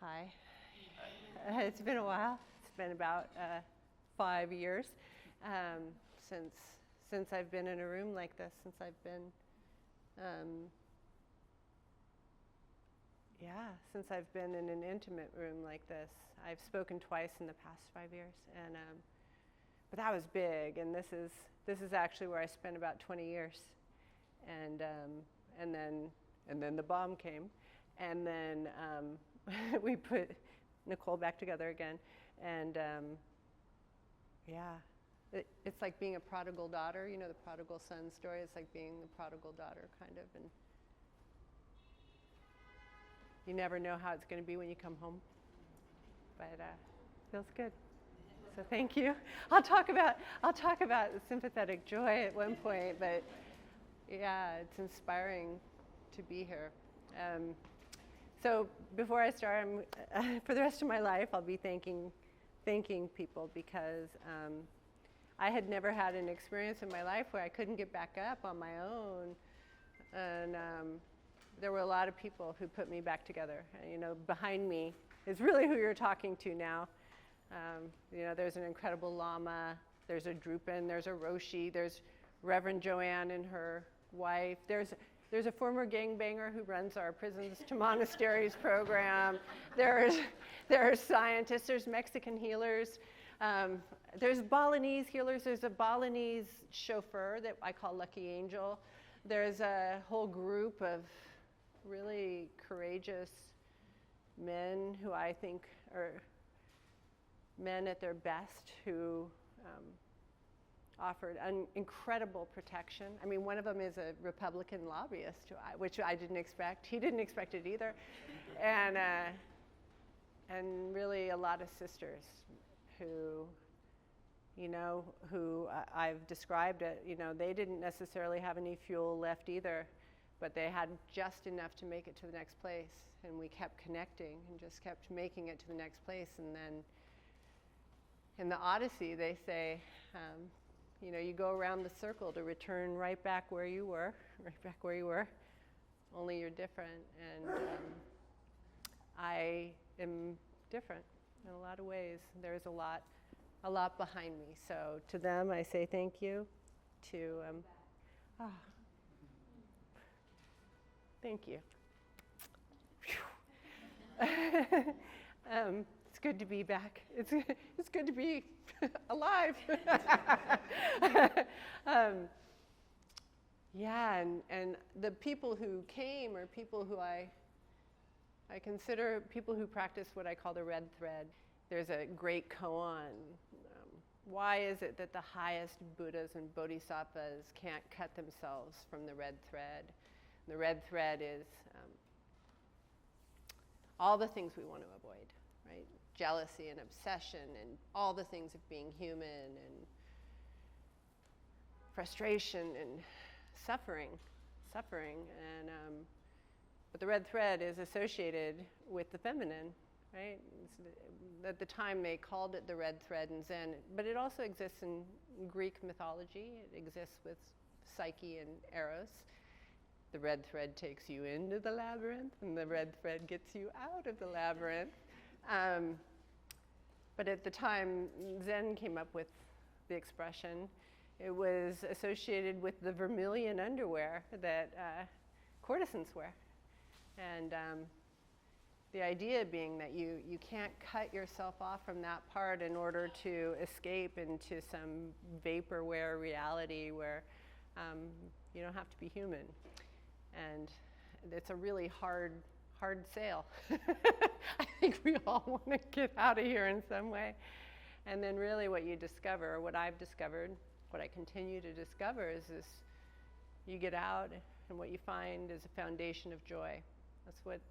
Hi. It's been a while. It's been about 5 years since I've been in a room like this. Since I've been, since I've been in an intimate room like this. I've spoken twice in the past 5 years, and but that was big. And this is actually where I spent about 20 years, and then the bomb came, and then we put Nicole back together again, and it's like being a prodigal daughter. You know the prodigal son story. It's like being the prodigal daughter, kind of, and you never know how it's going to be when you come home, but feels good. So thank you. I'll talk about the sympathetic joy at one point, but yeah, it's inspiring to be here. So before I start, for the rest of my life, I'll be thanking people because I had never had an experience in my life where I couldn't get back up on my own, and there were a lot of people who put me back together. You know, behind me is really who you're talking to now. You know, there's an incredible Lama, there's a Drupin, there's a Roshi, there's Reverend Joanne and her wife. There's a former gangbanger who runs our prisons to monasteries program. There are scientists, there's Mexican healers, there's Balinese healers, there's a Balinese chauffeur that I call Lucky Angel. There's a whole group of really courageous men who I think are men at their best who offered incredible protection. I mean, one of them is a Republican lobbyist, which I didn't expect. He didn't expect it either. And really a lot of sisters who, you know, who I've described it, you know, they didn't necessarily have any fuel left either, but they had just enough to make it to the next place. And we kept connecting and just kept making it to the next place. And then in the Odyssey, they say, you know, you go around the circle to return right back where you were, only you're different. And I am different in a lot of ways. There's a lot behind me. So to them, I say thank you. Thank you. It's good to be back. It's good to be alive. And the people who came are people who I consider people who practice what I call the red thread. There's a great koan. Why is it that the highest Buddhas and Bodhisattvas can't cut themselves from the red thread? The red thread is all the things we want to avoid, right? Jealousy and obsession and all the things of being human and frustration and suffering. And but the red thread is associated with the feminine, right? At the time they called it the red thread in Zen, but it also exists in Greek mythology. It exists with Psyche and Eros. The red thread takes you into the labyrinth, and the red thread gets you out of the labyrinth. But at the time Zen came up with the expression, it was associated with the vermilion underwear that courtesans wear. And the idea being that you can't cut yourself off from that part in order to escape into some vaporware reality where you don't have to be human. And it's a really hard sale. I think we all want to get out of here in some way. And then really what you discover, what I've discovered, what I continue to discover is this, you get out and what you find is a foundation of joy. That's what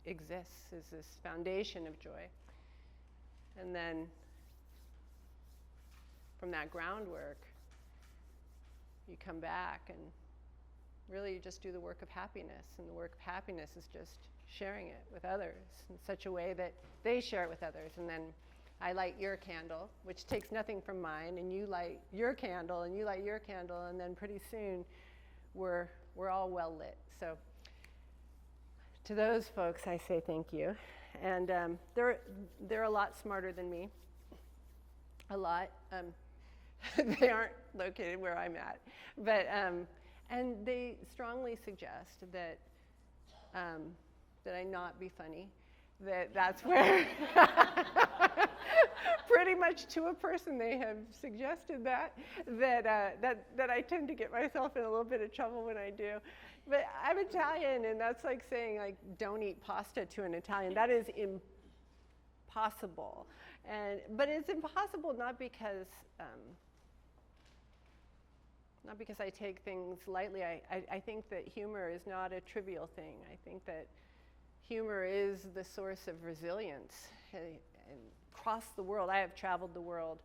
exists, is this foundation of joy. And then from that groundwork, you come back and really you just do the work of happiness. And the work of happiness is just sharing it with others in such a way that they share it with others. And then I light your candle, which takes nothing from mine, and you light your candle, and you light your candle, and then pretty soon we're all well lit. So to those folks, I say thank you. and they're a lot smarter than me. A lot. They aren't located where I'm at, but and they strongly suggest that that I not be funny. That's where pretty much to a person they have suggested that I tend to get myself in a little bit of trouble when I do. But I'm Italian, and that's like saying like don't eat pasta to an Italian. That is impossible, but it's impossible not because I take things lightly. I think that humor is not a trivial thing. I think that humor is the source of resilience. And across the world, I have traveled the world.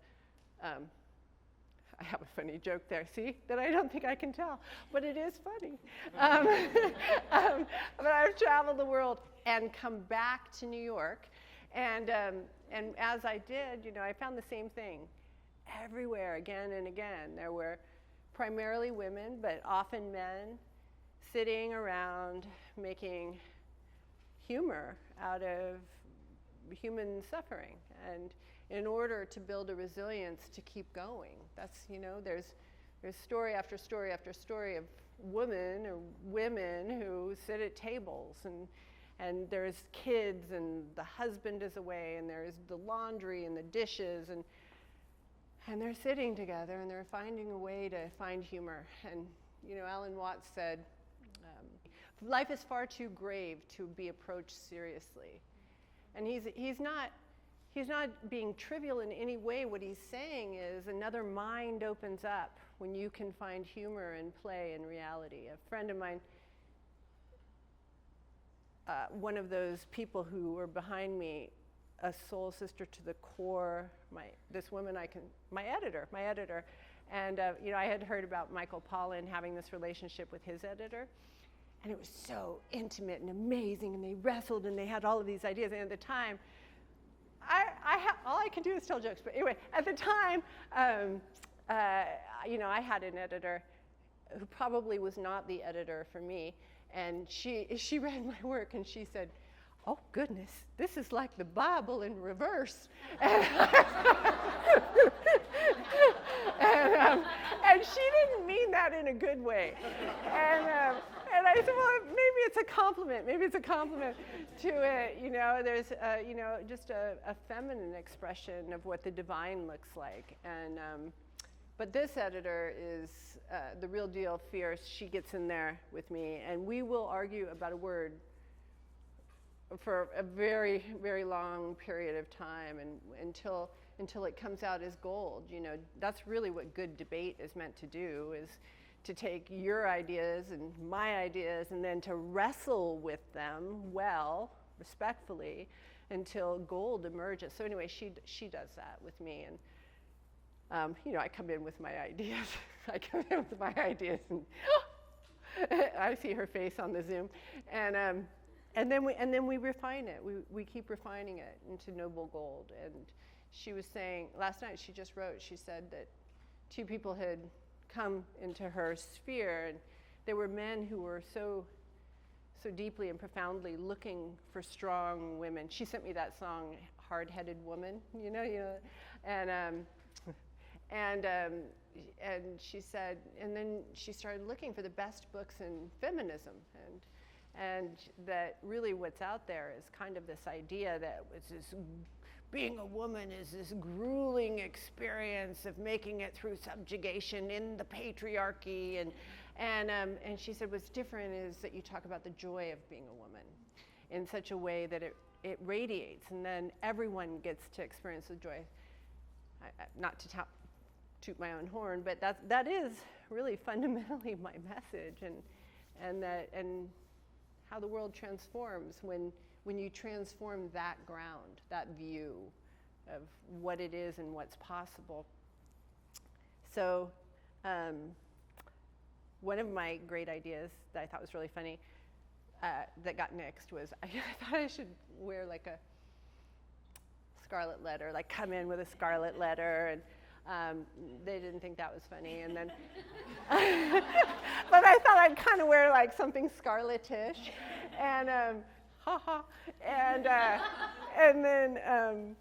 I have a funny joke there, see, that I don't think I can tell, but it is funny. But I've traveled the world and come back to New York, and as I did, you know, I found the same thing everywhere, again and again. There were primarily women, but often men, sitting around making humor out of human suffering, and in order to build a resilience to keep going. That's, you know, there's story after story after story of women who sit at tables, and there's kids, and the husband is away, and there's the laundry and the dishes, and they're sitting together, and they're finding a way to find humor. And, you know, Alan Watts said, life is far too grave to be approached seriously. And he's not being trivial in any way. What he's saying is another mind opens up when you can find humor and play in reality. A friend of mine, one of those people who were behind me, a soul sister to the core, my editor, and you know, I had heard about Michael Pollan having this relationship with his editor, and it was so intimate and amazing, and they wrestled, and they had all of these ideas, and at the time, all I can do is tell jokes, but anyway, at the time, you know, I had an editor who probably was not the editor for me, and she read my work, and she said, "Oh goodness, this is like the Bible in reverse." And she didn't mean that in a good way. And I said, well, maybe it's a compliment. Maybe it's a compliment to it. You know, there's you know, just a feminine expression of what the divine looks like. And but this editor is the real deal, fierce. She gets in there with me, and we will argue about a word for a very, very long period of time, and until it comes out as gold. You know, that's really what good debate is meant to do, is to take your ideas and my ideas and then to wrestle with them well, respectfully, until gold emerges. So anyway, she does that with me, and you know, I come in with my ideas. And I see her face on the Zoom, and then we refine it. We keep refining it into noble gold. And she was saying, last night she just wrote, she said that 2 people had come into her sphere, and they were men who were so deeply and profoundly looking for strong women. She sent me that song, Hard-Headed Woman, you know, and she said, and then she started looking for the best books in feminism, and that really what's out there is kind of this idea that it's this, being a woman is this grueling experience of making it through subjugation in the patriarchy, and she said what's different is that you talk about the joy of being a woman in such a way that it radiates, and then everyone gets to experience the joy. Not to toot my own horn, but that is really fundamentally my message, and how the world transforms when you transform that ground, that view of what it is and what's possible. So one of my great ideas that I thought was really funny that got nixed was I thought I should wear like a scarlet letter, like come in with a scarlet letter, and they didn't think that was funny. And then, but I thought I'd kind of wear like something scarletish, and ha ha, and then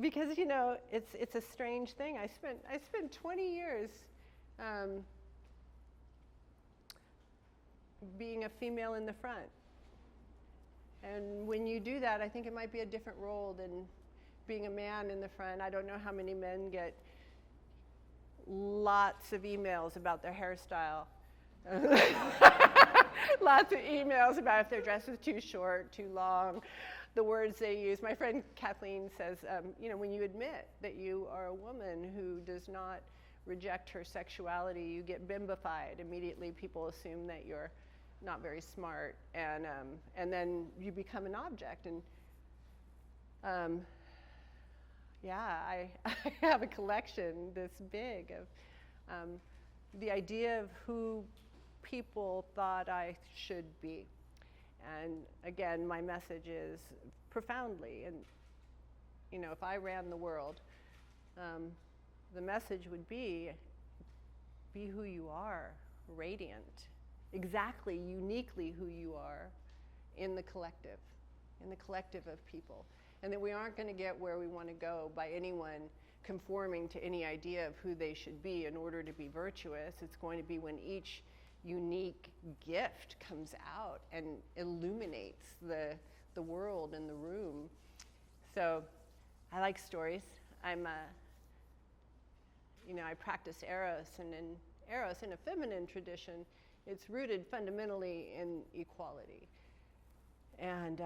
because it's a strange thing. I spent 20 years being a female in the front, and when you do that, I think it might be a different role than being a man in the front. I don't know how many men get lots of emails about their hairstyle. Lots of emails about if their dress is too short, too long, the words they use. My friend Kathleen says, when you admit that you are a woman who does not reject her sexuality, you get bimbified. Immediately people assume that you're not very smart, and then you become an object. And I have a collection this big of the idea of who people thought I should be. And again, my message is profoundly, and if I ran the world, the message would be who you are, radiant, exactly, uniquely who you are in the collective of people. And that we aren't going to get where we want to go by anyone conforming to any idea of who they should be in order to be virtuous. It's going to be when each unique gift comes out and illuminates the world and the room. So I like stories. I practice Eros, and in Eros, in a feminine tradition, it's rooted fundamentally in equality. And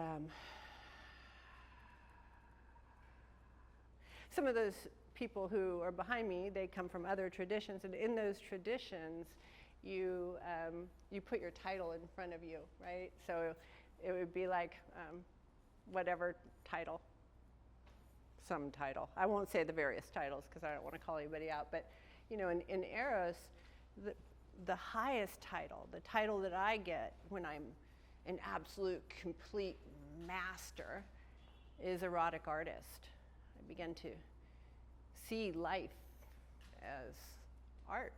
some of those people who are behind me, they come from other traditions, and in those traditions, you put your title in front of you, right? So it would be like whatever title, some title. I won't say the various titles because I don't want to call anybody out, but in Eros, the highest title, the title that I get when I'm an absolute complete master, is erotic artist. I begin to see life as art.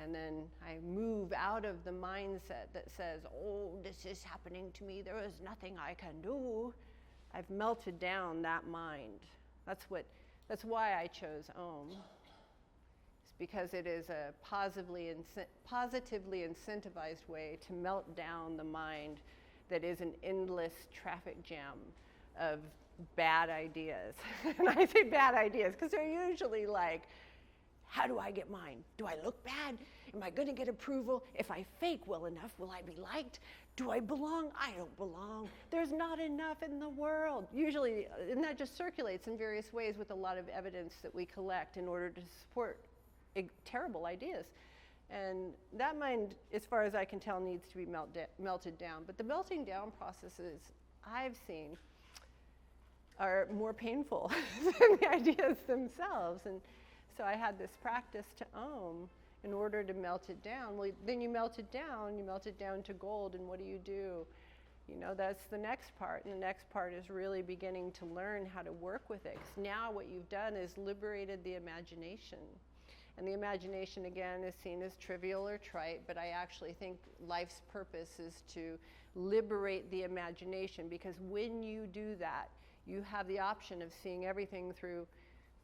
And then I move out of the mindset that says, oh, this is happening to me, there is nothing I can do. I've melted down that mind. That's why I chose Om. It's because it is a positively incentivized way to melt down the mind that is an endless traffic jam of bad ideas. And I say bad ideas because they're usually like, how do I get mine? Do I look bad? Am I going to get approval? If I fake well enough, will I be liked? Do I belong? I don't belong. There's not enough in the world. Usually, and that just circulates in various ways with a lot of evidence that we collect in order to support terrible ideas. And that mind, as far as I can tell, needs to be melted down. But the melting down processes I've seen are more painful than the ideas themselves. And so I had this practice to Om in order to melt it down. Well, then you melt it down to gold, and what do? That's the next part. And the next part is really beginning to learn how to work with it. 'Cause now what you've done is liberated the imagination. And the imagination, again, is seen as trivial or trite, but I actually think life's purpose is to liberate the imagination, because when you do that, you have the option of seeing everything through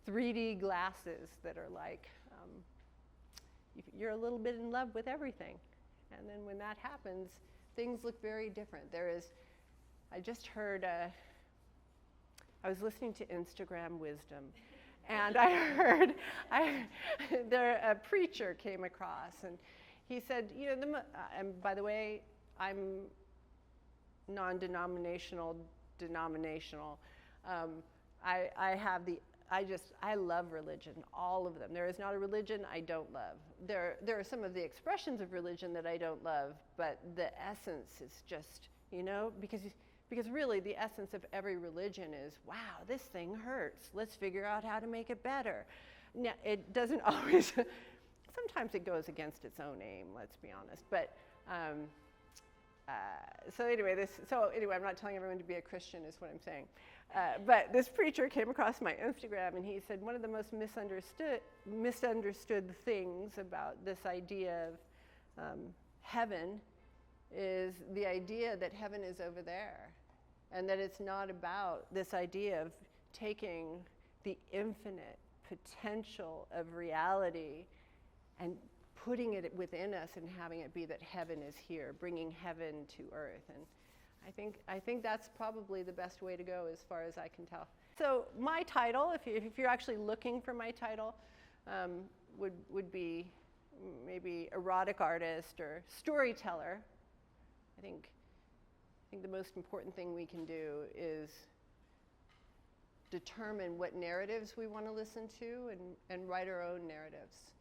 3D glasses that are like, you're a little bit in love with everything. And then when that happens, things look very different. I just heard, I was listening to Instagram Wisdom, and I heard, a preacher came across, and he said, and by the way, I'm non-denominational, denominational. I love religion, all of them. There is not a religion I don't love. There are some of the expressions of religion that I don't love, but the essence is just, because really the essence of every religion is, wow, this thing hurts. Let's figure out how to make it better. Now, it doesn't always, sometimes it goes against its own aim, let's be honest. But so anyway, I'm not telling everyone to be a Christian is what I'm saying. But this preacher came across my Instagram, and he said one of the most misunderstood things about this idea of heaven is the idea that heaven is over there, and that it's not about this idea of taking the infinite potential of reality and putting it within us and having it be that heaven is here, bringing heaven to earth. And I think that's probably the best way to go as far as I can tell. So my title, if you're actually looking for my title, would be maybe erotic artist or storyteller. I think the most important thing we can do is determine what narratives we want to listen to and write our own narratives.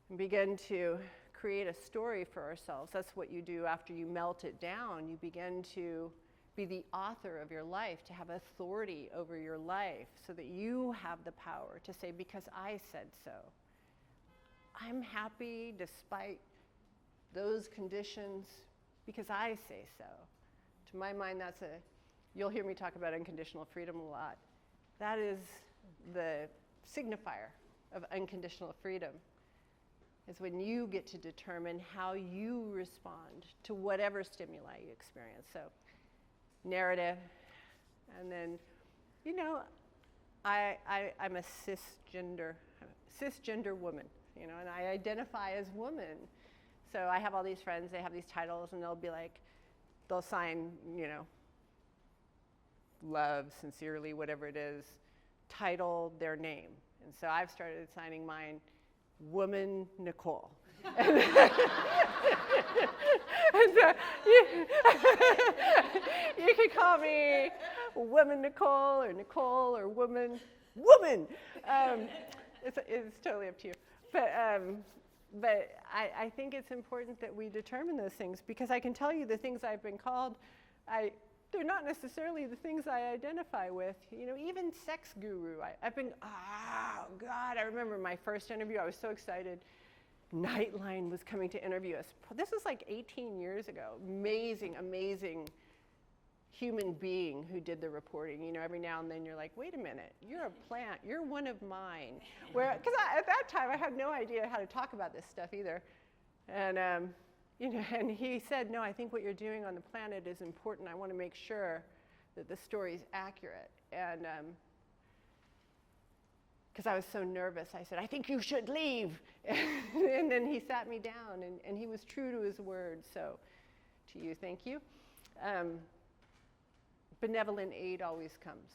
And begin to create a story for ourselves. That's what you do after you melt it down. You begin to be the author of your life, to have authority over your life so that you have the power to say, because I said so. I'm happy despite those conditions because I say so. To my mind, you'll hear me talk about unconditional freedom a lot. That is the signifier of unconditional freedom, is when you get to determine how you respond to whatever stimuli you experience. So, narrative, and then, I'm a cisgender woman, and I identify as woman. So I have all these friends, they have these titles, and they'll sign, love, sincerely, whatever it is, title, their name. And so I've started signing mine, Woman Nicole. And so you can call me Woman Nicole or Woman. It's totally up to you. But I think it's important that we determine those things, because I can tell you the things I've been called, they're not necessarily the things I identify with. Even sex guru. I've been, oh God, I remember my first interview. I was so excited. Nightline was coming to interview us. This was like 18 years ago. Amazing, amazing human being who did the reporting. Every now and then you're like, wait a minute, you're a plant, you're one of mine. Because at that time I had no idea how to talk about this stuff either. And and he said, no, I think what you're doing on the planet is important. I want to make sure that the story is accurate. And because I was so nervous, I said, I think you should leave. And then he sat me down, and he was true to his word. So to you, thank you. Benevolent aid always comes.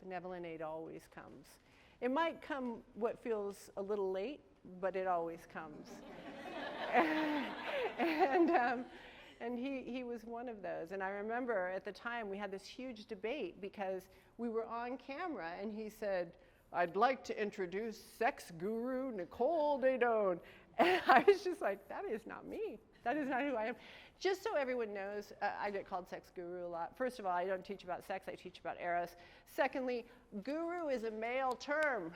Benevolent aid always comes. It might come what feels a little late, but it always comes. And he was one of those. And I remember at the time we had this huge debate because we were on camera, and he said, I'd like to introduce sex guru Nicole Daedone. And I was just like, that is not me. That is not who I am. Just so everyone knows, I get called sex guru a lot. First of all, I don't teach about sex, I teach about Eros. Secondly, guru is a male term.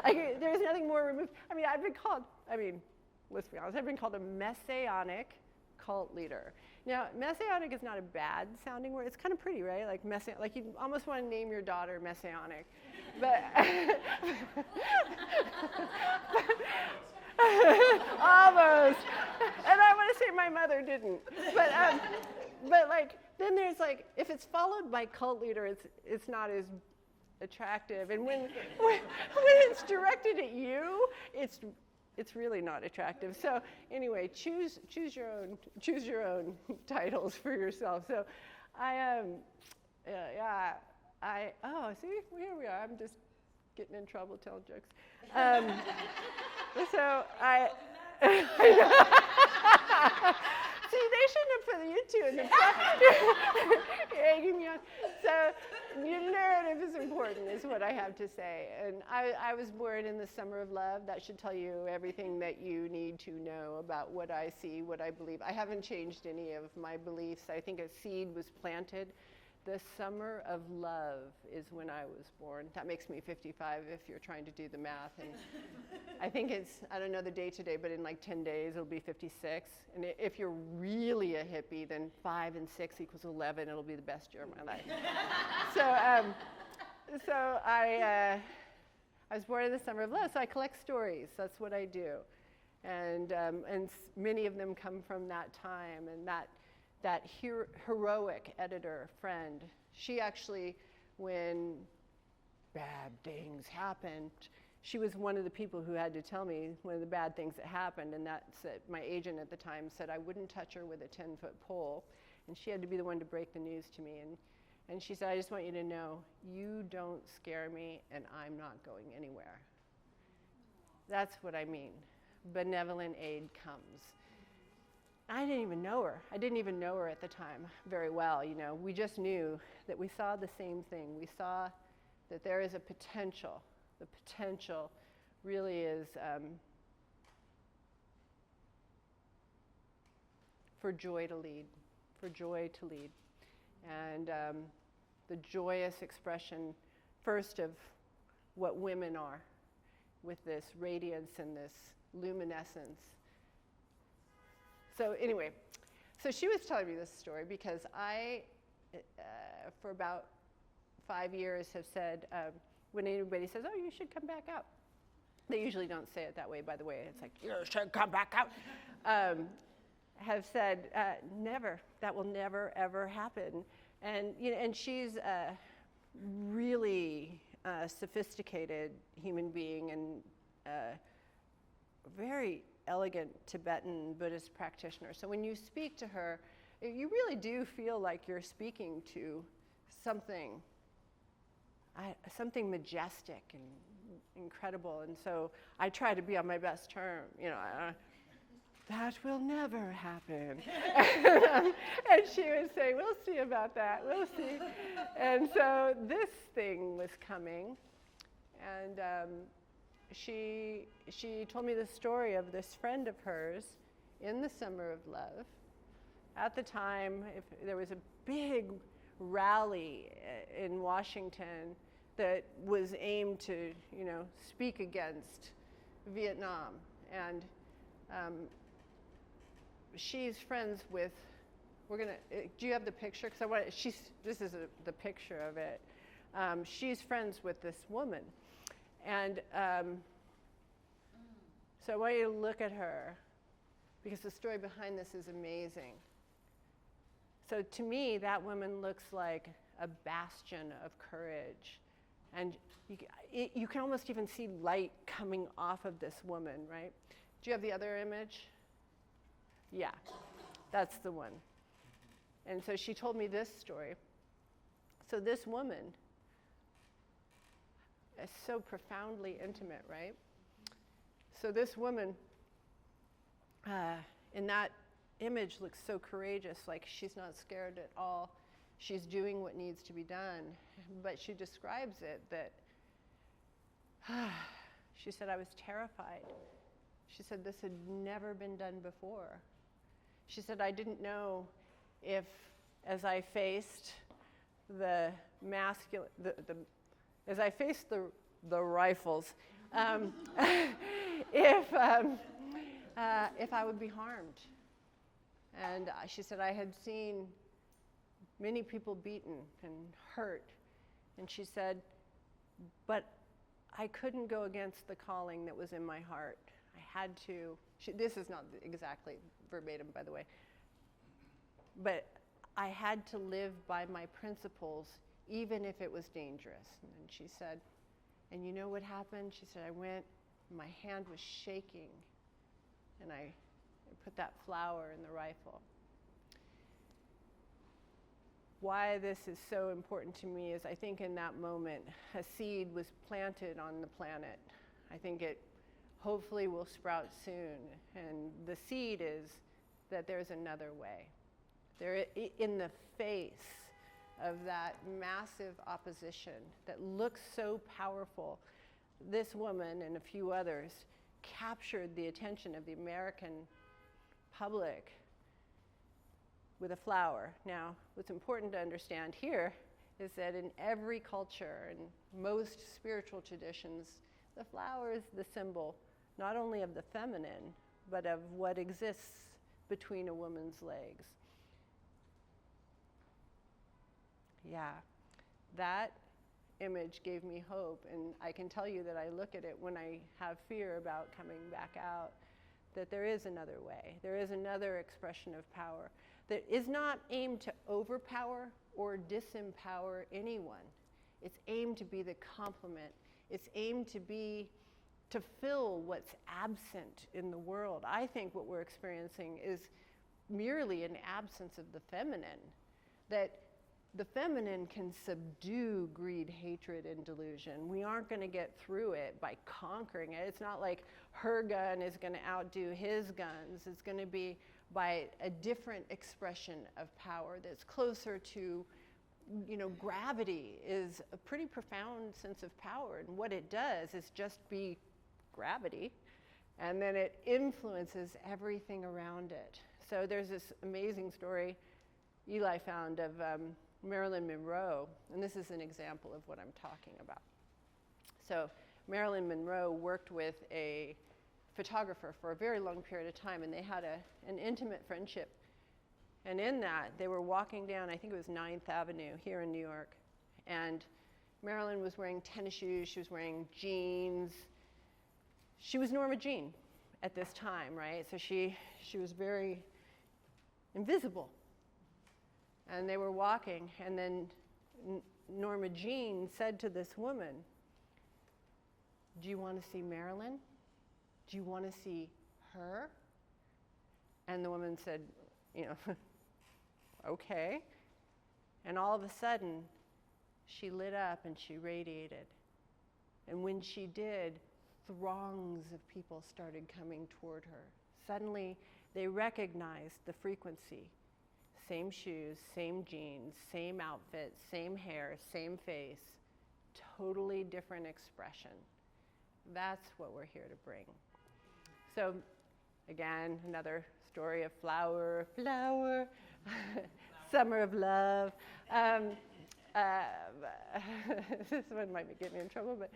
There's nothing more removed. Let's be honest, I've been called a messianic cult leader. Now, messianic is not a bad sounding word. It's kind of pretty, right? Like you almost want to name your daughter messianic. But almost. And I want to say my mother didn't. But then there's if it's followed by cult leader, it's not as attractive. And when it's directed at you, it's really not attractive. So anyway, choose your own titles for yourself. So see, here we are. I'm just getting in trouble telling jokes. So see, they shouldn't have put you two in the You're egging me on. So your narrative is important, is what I have to say. And I was born in the summer of love. That should tell you everything that you need to know about what I see, what I believe. I haven't changed any of my beliefs. I think a seed was planted. The summer of love is when I was born. That makes me 55 if you're trying to do the math. And I think I don't know the day today, but in 10 days it'll be 56. And if you're really a hippie, then 5 and 6 equals 11. It'll be the best year of my life. So I was born in the summer of love, so I collect stories. That's what I do. And many of them come from that time, and that heroic editor friend. She actually, when bad things happened, she was one of the people who had to tell me one of the bad things that happened, and that's that my agent at the time said I wouldn't touch her with a 10-foot pole, and she had to be the one to break the news to me. And she said, I just want you to know, you don't scare me, and I'm not going anywhere. That's what I mean. Benevolent aid comes. I didn't even know her. I didn't even know her at the time very well. You know, we just knew that we saw the same thing. We saw that there is a potential. The potential really is for joy to lead, for joy to lead. And the joyous expression, first, of what women are, with this radiance and this luminescence. So anyway, so she was telling me this story because I, for about 5 years, have said, when anybody says, oh, you should come back out. They usually don't say it that way, by the way. It's like, you should come back out. Have said, never. That will never, ever happen. And, you know, and she's a really sophisticated human being and very elegant Tibetan Buddhist practitioner. So when you speak to her, you really do feel like you're speaking to something majestic and incredible. And so I try to be on my best term, you know, that will never happen. And she would say, we'll see about that, we'll see. And so this thing was coming, and she told me the story of this friend of hers in the Summer of Love. At the time, there was a big rally in Washington that was aimed to, you know, speak against Vietnam. And she's friends with, do you have the picture? Because this is the picture of it. She's friends with this woman. And so I want you to look at her, because the story behind this is amazing. So to me, that woman looks like a bastion of courage. And you can almost even see light coming off of this woman, right? Do you have the other image? Yeah, that's the one. And so she told me this story. So this woman is so profoundly intimate, right? So this woman in that image looks so courageous, like she's not scared at all. She's doing what needs to be done. But she describes it that, she said, I was terrified. She said, this had never been done before. She said, I didn't know if, as I faced the masculine, as I faced the rifles, if I would be harmed. And she said, I had seen many people beaten and hurt. And she said, but I couldn't go against the calling that was in my heart. I had to, this is not exactly verbatim, by the way, but I had to live by my principles, even if it was dangerous. And she said, and you know what happened? She said, I went, my hand was shaking, and I put that flower in the rifle. Why this is so important to me is I think in that moment, a seed was planted on the planet. I think it hopefully will sprout soon. And the seed is that there's another way. In the face of that massive opposition that looks so powerful, this woman and a few others captured the attention of the American public with a flower. Now, what's important to understand here is that in every culture and most spiritual traditions, the flower is the symbol not only of the feminine, but of what exists between a woman's legs. Yeah, that image gave me hope, and I can tell you that I look at it when I have fear about coming back out, that there is another way. There is another expression of power that is not aimed to overpower or disempower anyone. It's aimed to be the complement. It's aimed to fill what's absent in the world. I think what we're experiencing is merely an absence of the feminine, that the feminine can subdue greed, hatred, and delusion. We aren't going to get through it by conquering it. It's not like her gun is going to outdo his guns. It's going to be by a different expression of power that's closer to, gravity is a pretty profound sense of power. And what it does is just be gravity, and then it influences everything around it. So there's this amazing story Eli found of Marilyn Monroe, and this is an example of what I'm talking about. So Marilyn Monroe worked with a photographer for a very long period of time, and they had an intimate friendship. And in that, they were walking down, I think it was 9th Avenue here in New York, and Marilyn was wearing tennis shoes, she was wearing jeans. She was Norma Jean at this time, right? So she was very invisible. And they were walking, and then Norma Jean said to this woman, "Do you want to see Marilyn? Do you want to see her?" And the woman said, okay. And all of a sudden, she lit up and she radiated. And when she did, throngs of people started coming toward her. Suddenly, they recognized the frequency. Same shoes, same jeans, same outfit, same hair, same face, totally different expression. That's what we're here to bring. So, again, another story of flower, summer of love. This one might get me in trouble, but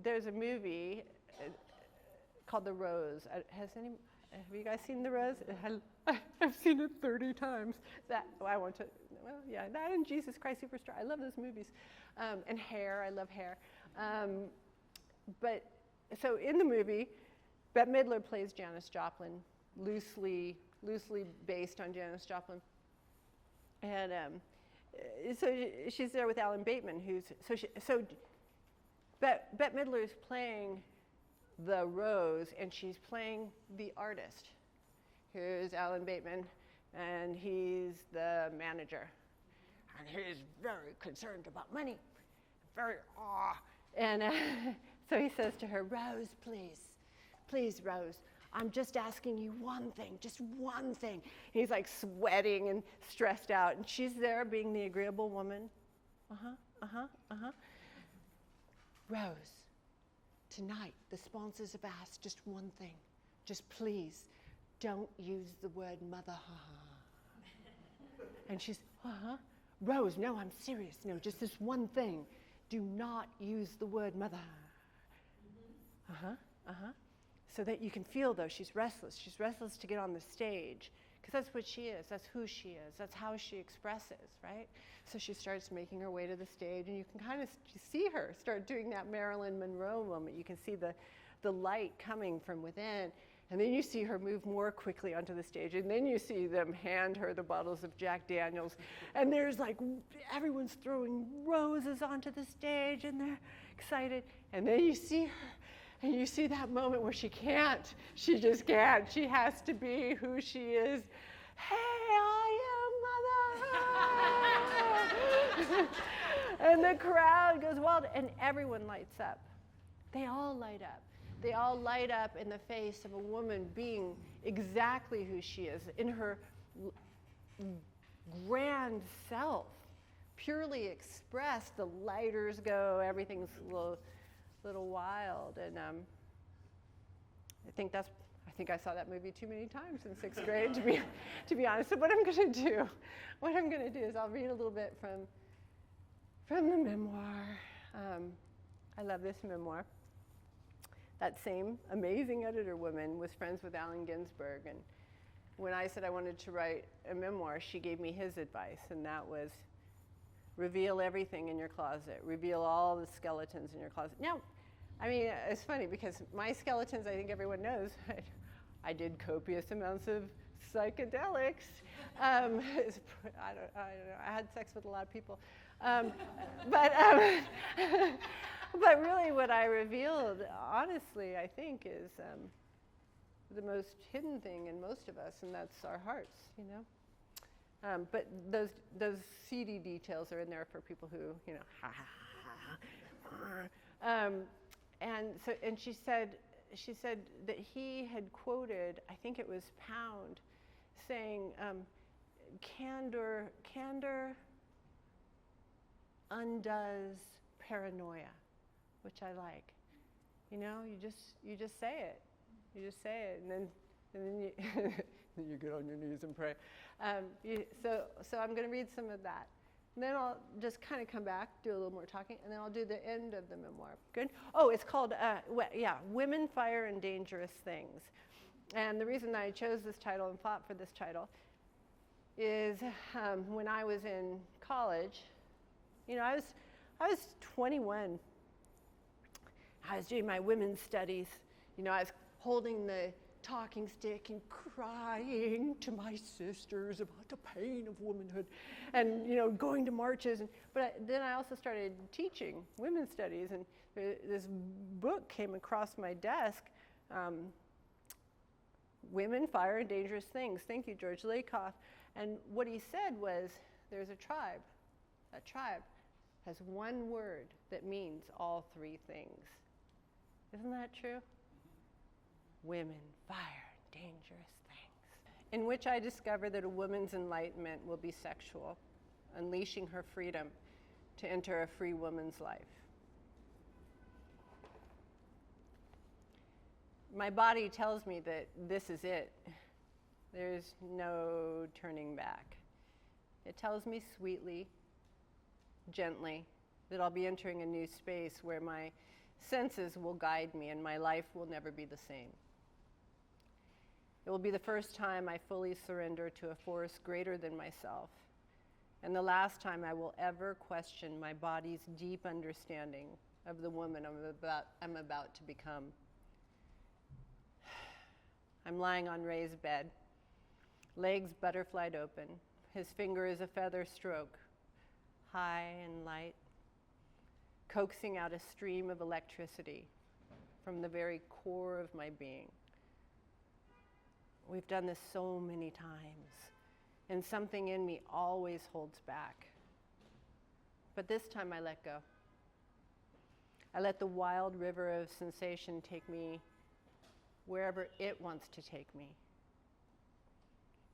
there's a movie called The Rose. Have you guys seen The Rose? I've seen it 30 times. That and Jesus Christ Superstar. I love those movies. And Hair, I love Hair. But so in the movie, Bette Midler plays Janis Joplin, loosely based on Janis Joplin. And so she's there with Alan Bateman, Bette Midler is playing the Rose, and she's playing the artist. Here's Alan Bateman, and he's the manager. And he's very concerned about money, And so he says to her, "Rose, please, Rose, I'm just asking you one thing, just one thing." And he's like sweating and stressed out, and she's there being the agreeable woman. "Rose, tonight the sponsors have asked just one thing. Just please, don't use the word mother, And she's, "Rose, no, I'm serious. No, just this one thing. Do not use the word mother." So that you can feel, though, she's restless. She's restless to get on the stage, because that's what she is. That's who she is. That's how she expresses, right? So she starts making her way to the stage, and you can kind of see her start doing that Marilyn Monroe moment. You can see the light coming from within. And then you see her move more quickly onto the stage, and then you see them hand her the bottles of Jack Daniels, and there's like, everyone's throwing roses onto the stage, and they're excited. And then you see her, and you see that moment where she just can't. She has to be who she is. "Hey, I am Mother." And the crowd goes wild, and everyone lights up. They all light up. They all light up in the face of a woman being exactly who she is, in her grand self, purely expressed. The lighters go, everything's a little wild, and I think I saw that movie too many times in 6th grade, to be honest. So what I'm going to do is I'll read a little bit from the memoir. I love this memoir. That same amazing editor woman was friends with Allen Ginsberg, and when I said I wanted to write a memoir, she gave me his advice, and that was, reveal everything in your closet. Reveal all the skeletons in your closet. Now, I mean, it's funny because my skeletons, I think everyone knows, I did copious amounts of psychedelics. I don't know, I had sex with a lot of people. But really what I revealed, honestly, I think is the most hidden thing in most of us, and that's our hearts, you know? But those seedy details are in there for people who, you know, and she said that he had quoted, I think it was Pound, saying, candor undoes paranoia, which I like. You know, you just say it. You just say it, and then you then you get on your knees and pray. So I'm going to read some of that. And then I'll just kind of come back, do a little more talking, and then I'll do the end of the memoir. Good? Oh, it's called, Women, Fire, and Dangerous Things. And the reason I chose this title and fought for this title is when I was in college, you know, I was 21. I was doing my women's studies. You know, I was holding the talking stick and crying to my sisters about the pain of womanhood, and you know, going to marches. Then I also started teaching women's studies, and this book came across my desk, Women, Fire, and Dangerous Things. Thank you, George Lakoff. And what he said was, there's a tribe. That tribe has one word that means all three things. Isn't that true? Women, fire, and dangerous things. In which I discover that a woman's enlightenment will be sexual, unleashing her freedom to enter a free woman's life. My body tells me that this is it. There's no turning back. It tells me sweetly, gently, that I'll be entering a new space where my senses will guide me and my life will never be the same. It will be the first time I fully surrender to a force greater than myself, and the last time I will ever question my body's deep understanding of the woman I'm about to become. I'm lying on Ray's bed, legs butterflied open. His finger is a feather stroke, high and light, coaxing out a stream of electricity from the very core of my being. We've done this so many times, and something in me always holds back. But this time I let go. I let the wild river of sensation take me wherever it wants to take me.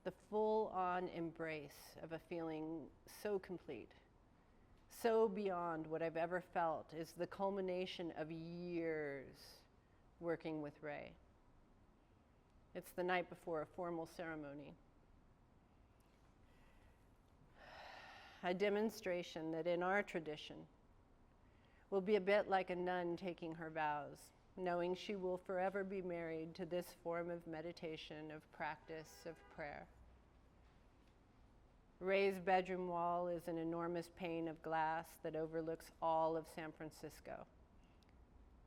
The full-on embrace of a feeling so complete, so beyond what I've ever felt, is the culmination of years working with Ray. It's the night before a formal ceremony. A demonstration that in our tradition will be a bit like a nun taking her vows, knowing she will forever be married to this form of meditation, of practice, of prayer. Ray's bedroom wall is an enormous pane of glass that overlooks all of San Francisco.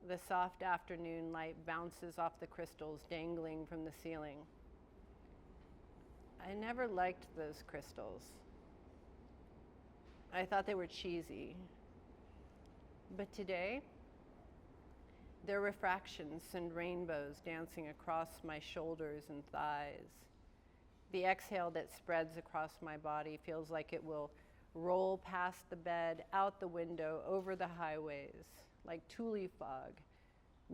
The soft afternoon light bounces off the crystals dangling from the ceiling. I never liked those crystals. I thought they were cheesy. But today, they're refractions and rainbows dancing across my shoulders and thighs. The exhale that spreads across my body feels like it will roll past the bed, out the window, over the highways, like tule fog,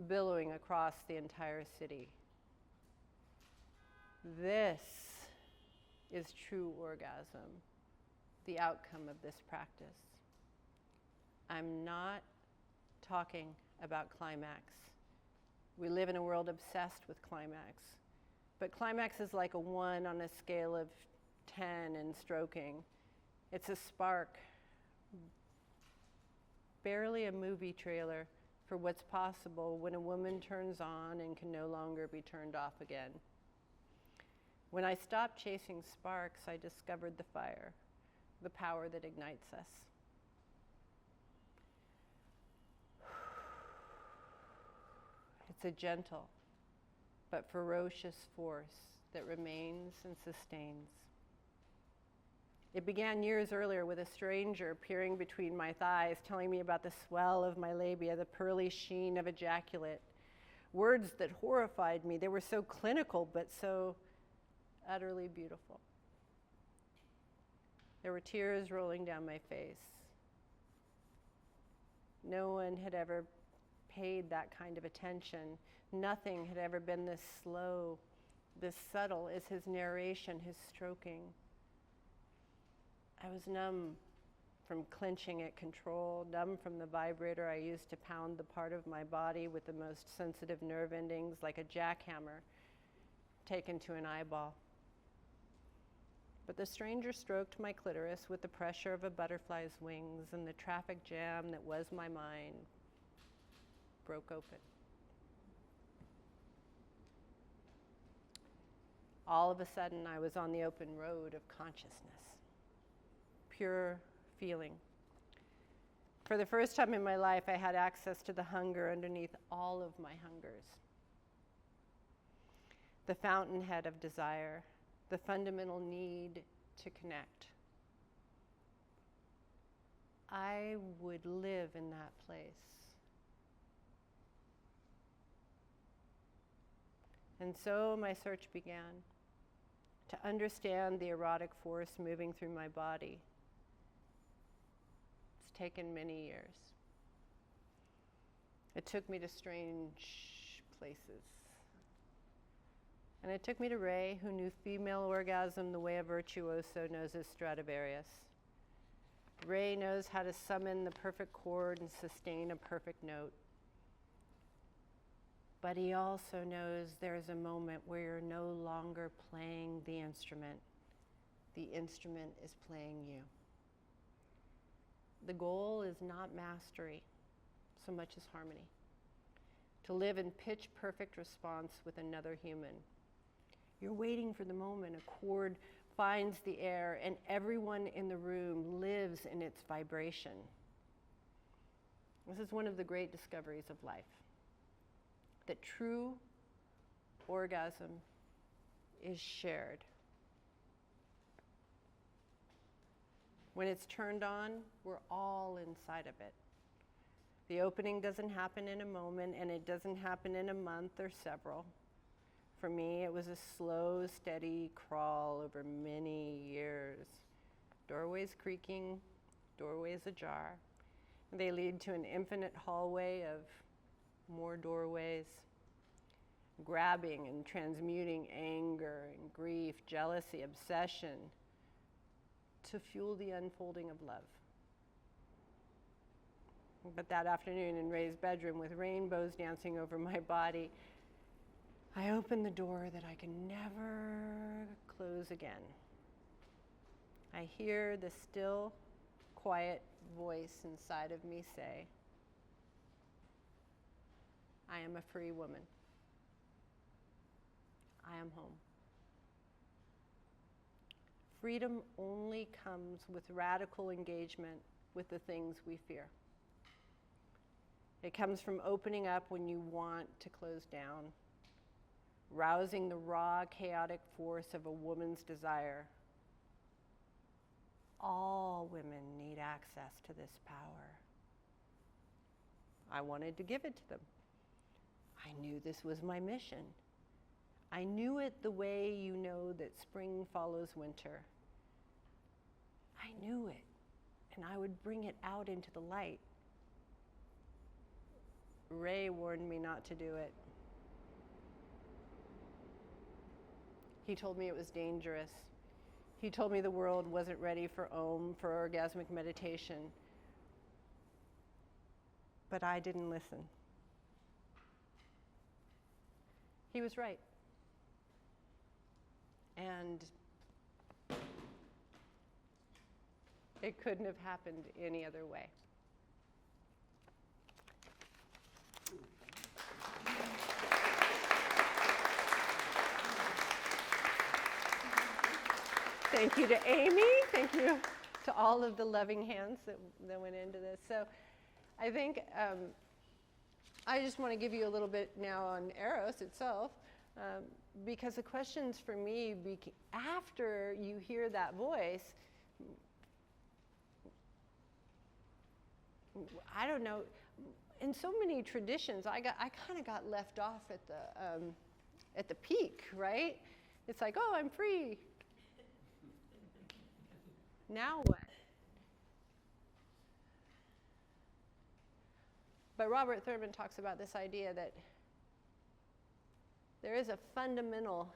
billowing across the entire city. This is true orgasm, the outcome of this practice. I'm not talking about climax. We live in a world obsessed with climax. But climax is like a 1 on a scale of 10 in stroking. It's a spark, barely a movie trailer for what's possible when a woman turns on and can no longer be turned off again. When I stopped chasing sparks, I discovered the fire, the power that ignites us. It's a gentle but ferocious force that remains and sustains. It began years earlier with a stranger peering between my thighs, telling me about the swell of my labia, the pearly sheen of ejaculate. Words that horrified me. They were so clinical, but so utterly beautiful. There were tears rolling down my face. No one had ever paid that kind of attention. Nothing had ever been this slow, this subtle as his narration, his stroking. I was numb from clenching at control, numb from the vibrator I used to pound the part of my body with the most sensitive nerve endings like a jackhammer taken to an eyeball. But the stranger stroked my clitoris with the pressure of a butterfly's wings, and the traffic jam that was my mind broke open. All of a sudden, I was on the open road of consciousness. Pure feeling. For the first time in my life, I had access to the hunger underneath all of my hungers. The fountainhead of desire, the fundamental need to connect. I would live in that place. And so my search began to understand the erotic force moving through my body. It's taken many years. It took me to strange places. And it took me to Ray, who knew female orgasm the way a virtuoso knows his Stradivarius. Ray knows how to summon the perfect chord and sustain a perfect note. But he also knows there's a moment where you're no longer playing the instrument. The instrument is playing you. The goal is not mastery so much as harmony. To live in pitch perfect response with another human. You're waiting for the moment a chord finds the air and everyone in the room lives in its vibration. This is one of the great discoveries of life. That true orgasm is shared. When it's turned on, we're all inside of it. The opening doesn't happen in a moment, and it doesn't happen in a month or several. For me, it was a slow, steady crawl over many years. Doorways creaking, doorways ajar. They lead to an infinite hallway of more doorways, grabbing and transmuting anger and grief, jealousy, obsession to fuel the unfolding of love. But that afternoon in Ray's bedroom with rainbows dancing over my body, I opened the door that I can never close again. I hear the still, quiet voice inside of me say, I am a free woman. I am home. Freedom only comes with radical engagement with the things we fear. It comes from opening up when you want to close down, rousing the raw, chaotic force of a woman's desire. All women need access to this power. I wanted to give it to them. I knew this was my mission. I knew it the way you know that spring follows winter. I knew it, and I would bring it out into the light. Ray warned me not to do it. He told me it was dangerous. He told me the world wasn't ready for Om, for orgasmic meditation. But I didn't listen. He was right. And it couldn't have happened any other way. Thank you to Amy. Thank you to all of the loving hands that went into this. So I think I just want to give you a little bit now on Eros itself, because the questions for me, after you hear that voice, I don't know, in so many traditions, I kind of got left off at the peak, right? It's like, oh, I'm free. Now what? But Robert Thurman talks about this idea that there is a fundamental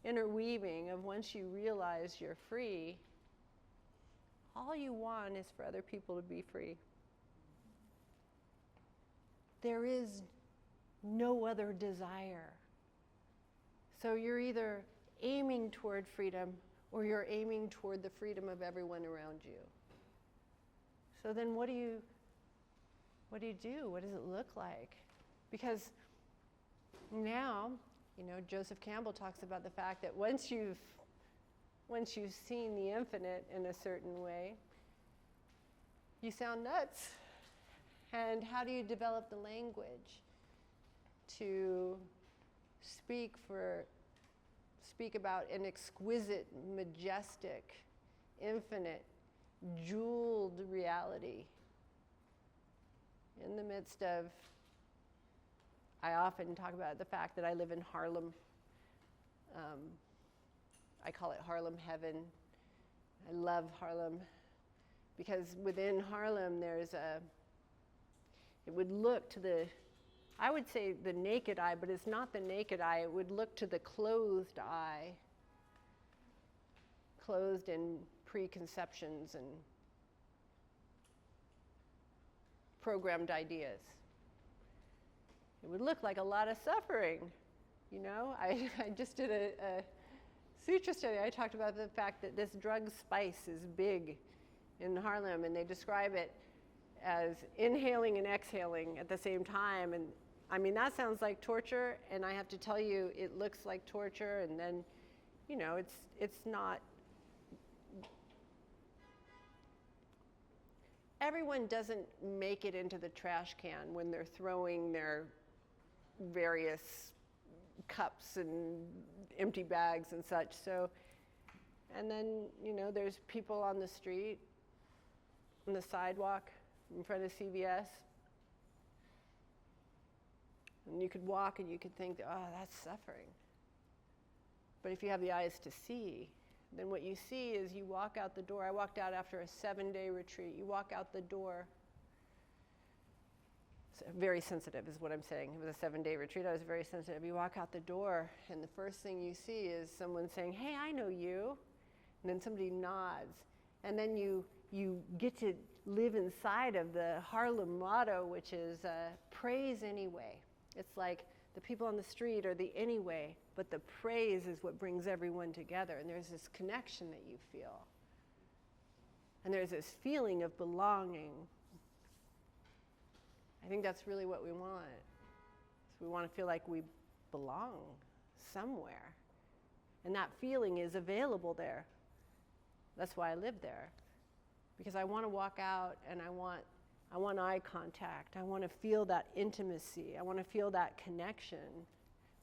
interweaving of once you realize you're free, all you want is for other people to be free. There is no other desire. So you're either aiming toward freedom or you're aiming toward the freedom of everyone around you. So then what do you do? What does it look like? Because now, Joseph Campbell talks about the fact that once you've seen the infinite in a certain way, you sound nuts. And how do you develop the language to speak about an exquisite, majestic, infinite, jeweled reality in the midst of, I often talk about the fact that I live in Harlem. I call it Harlem heaven. I love Harlem because within Harlem it would look to I would say the naked eye, but it's not the naked eye. It would look to the closed eye, closed in preconceptions and programmed ideas. It would look like a lot of suffering. I just did a sutra study. I talked about the fact that this drug spice is big in Harlem, and they describe it as inhaling and exhaling at the same time. And I mean, that sounds like torture, and I have to tell you, it looks like torture, and then, it's not. Everyone doesn't make it into the trash can when they're throwing their various cups and empty bags and such. So, and then, there's people on the street, on the sidewalk, in front of CVS. And you could walk and you could think, oh, that's suffering. But if you have the eyes to see, then what you see is you walk out the door. I walked out after a 7-day retreat. You walk out the door. Very sensitive is what I'm saying. It was a 7-day retreat. I was very sensitive. You walk out the door, and the first thing you see is someone saying, hey, I know you. And then somebody nods. And then you get to live inside of the Harlem motto, which is praise anyway. It's like the people on the street are the anyway, but the praise is what brings everyone together. And there's this connection that you feel. And there's this feeling of belonging. I think that's really what we want. So we want to feel like we belong somewhere. And that feeling is available there. That's why I live there. Because I want to walk out and I want eye contact. I want to feel that intimacy. I want to feel that connection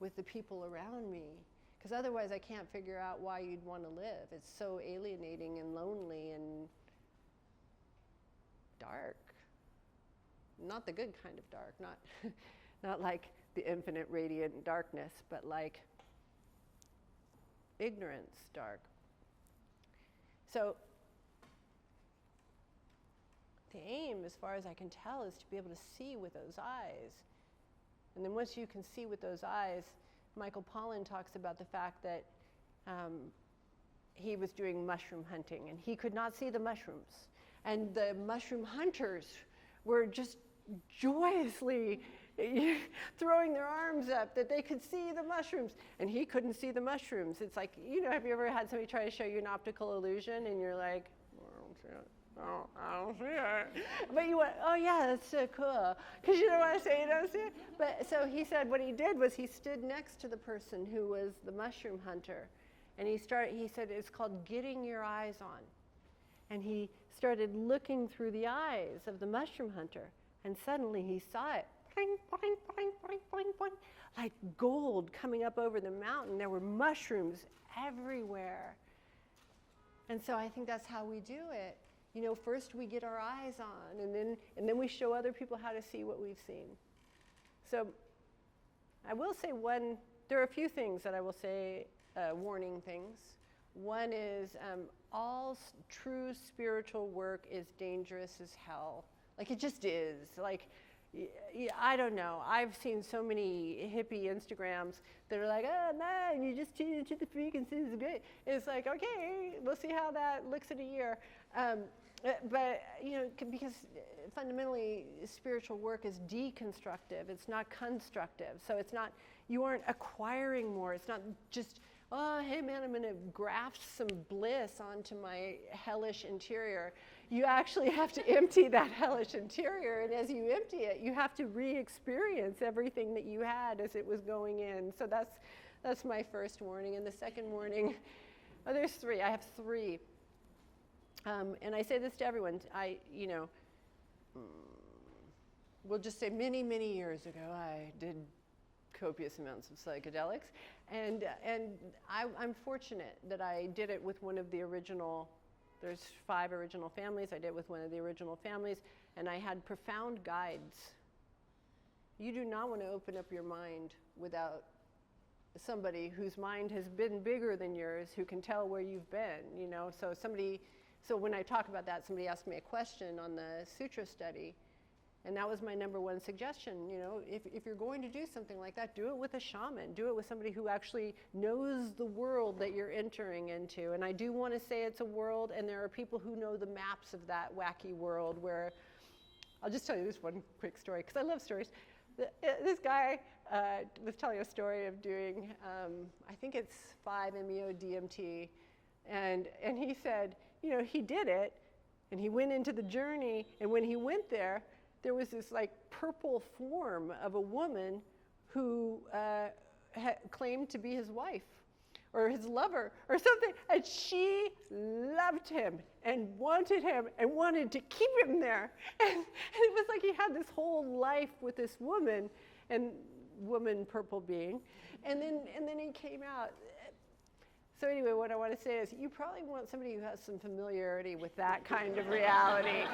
with the people around me. Because otherwise I can't figure out why you'd want to live. It's so alienating and lonely and dark. Not the good kind of dark, not like the infinite radiant darkness, but like ignorance dark. So the aim, as far as I can tell, is to be able to see with those eyes. And then once you can see with those eyes, Michael Pollan talks about the fact that he was doing mushroom hunting and he could not see the mushrooms. And the mushroom hunters were just joyously throwing their arms up that they could see the mushrooms. And he couldn't see the mushrooms. It's like, have you ever had somebody try to show you an optical illusion and you're like, oh, I don't see it. But you went, oh yeah, that's so cool. Because you don't want to say you don't see it. But so he said what he did was he stood next to the person who was the mushroom hunter. And he said it's called getting your eyes on. And he started looking through the eyes of the mushroom hunter. And suddenly he saw it. boing, boing, boing, boing, boing, boing, like gold coming up over the mountain. There were mushrooms everywhere. And so I think that's how we do it. You know, first we get our eyes on, and then we show other people how to see what we've seen. So I will say there are a few things that I will say, warning things. One is all true spiritual work is dangerous as hell. Like, it just is. Like, I don't know. I've seen so many hippie Instagrams that are like, oh, man, you just tune into the frequencies. It's great. It's like, okay, we'll see how that looks in a year. But, you know, because fundamentally spiritual work is deconstructive. It's not constructive. So it's not, you aren't acquiring more. It's not just, oh, hey, man, I'm going to graft some bliss onto my hellish interior. You actually have to empty that hellish interior, and as you empty it, you have to re-experience everything that you had as it was going in. So that's my first warning. And the second warning, there's three. I have three. And I say this to everyone. We'll just say many, many years ago, I did copious amounts of psychedelics, and I'm fortunate that I did it with one of the original. There's 5 original families. I did it with one of the original families, and I had profound guides. You do not want to open up your mind without somebody whose mind has been bigger than yours, who can tell where you've been. You know, so when I talk about that, somebody asked me a question on the sutra study, and that was my number one suggestion. You know, if you're going to do something like that, do it with a shaman. Do it with somebody who actually knows the world that you're entering into. And I do want to say it's a world, and there are people who know the maps of that wacky world where, I'll just tell you this one quick story, because I love stories. This guy was telling a story of doing, I think it's 5-MeO-DMT, and he said, you know, he did it, and he went into the journey, and when he went there was this like purple form of a woman who claimed to be his wife or his lover or something, and she loved him and wanted to keep him there. And it was like he had this whole life with this woman, and woman purple being, and then he came out. So anyway, what I want to say is you probably want somebody who has some familiarity with that kind of reality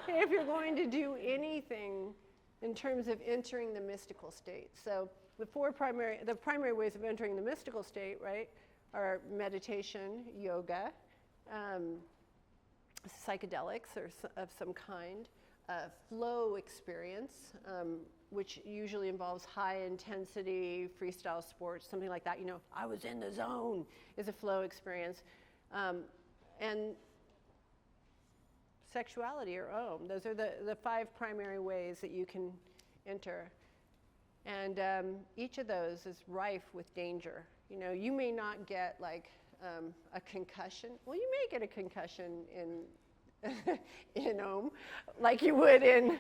if you're going to do anything in terms of entering the mystical state. So the primary ways of entering the mystical state, right, are meditation, yoga, psychedelics of some kind, flow experience, which usually involves high intensity freestyle sports, something like that. You know, I was in the zone is a flow experience. And sexuality or Om. Those are the 5 primary ways that you can enter. And each of those is rife with danger. You know, you may not get like a concussion. Well, you may get a concussion in Om, like you would in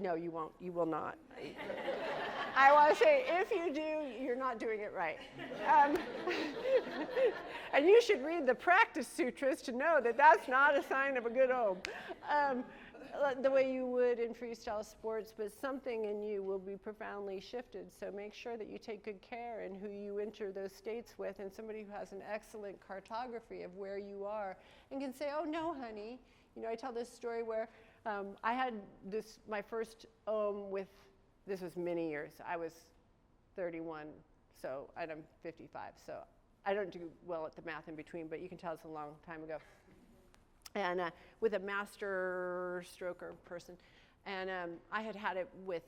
no, you won't. You will not. I want to say, if you do, you're not doing it right. And you should read the practice sutras to know that that's not a sign of a good Om. The way you would in freestyle sports, but something in you will be profoundly shifted. So make sure that you take good care in who you enter those states with, and somebody who has an excellent cartography of where you are and can say, oh no, honey. You know, I tell this story where I had my first Om with, this was many years. I was 31, so I'm 55. So I don't do well at the math in between, but you can tell it's a long time ago. And with a master stroker person. And I had it with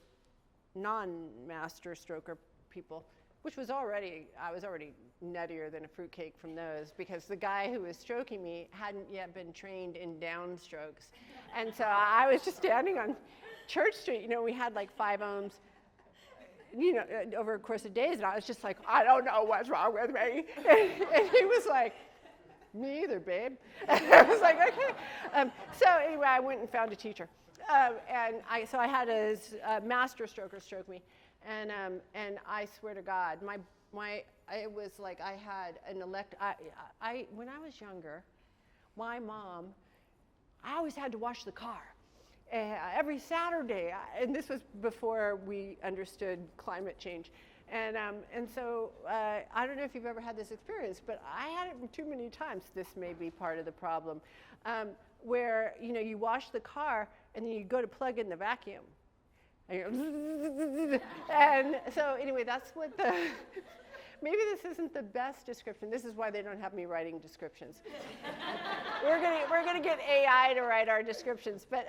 non-master stroker people, which was I was already nuttier than a fruitcake from those, because the guy who was stroking me hadn't yet been trained in downstrokes. And so I was just standing on Church Street. You know, we had like 5 Oms, you know, over a course of days, and I was just like, I don't know what's wrong with me. And he was like, me either, babe. I was like, okay. So anyway, I went and found a teacher. So I had a master stroker stroke me. And I swear to God, it was like I had an when I was younger, my mom, I always had to wash the car. every Saturday. And this was before we understood climate change. And so I don't know if you've ever had this experience, but I had it too many times. This may be part of the problem, where you wash the car and then you go to plug in the vacuum. And so anyway, that's what maybe this isn't the best description. This is why they don't have me writing descriptions. We're gonna get AI to write our descriptions. But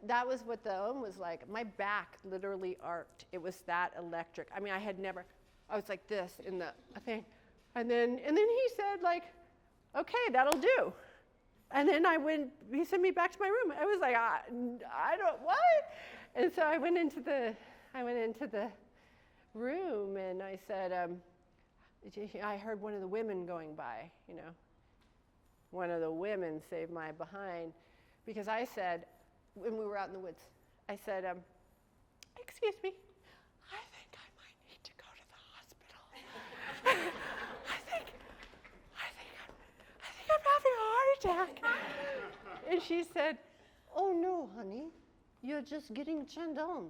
that was what the OM was like. My back literally arced. It was that electric. I mean, I was like this in the thing. And then he said, like, okay, that'll do. And then he sent me back to my room. I was like, I don't, what? And so I went into the room and I said, I heard one of the women going by, One of the women saved my behind, because I said, when we were out in the woods, I said, excuse me, I think I might need to go to the hospital. I think I'm having a heart attack. And she said, oh no, honey, you're just getting turned on.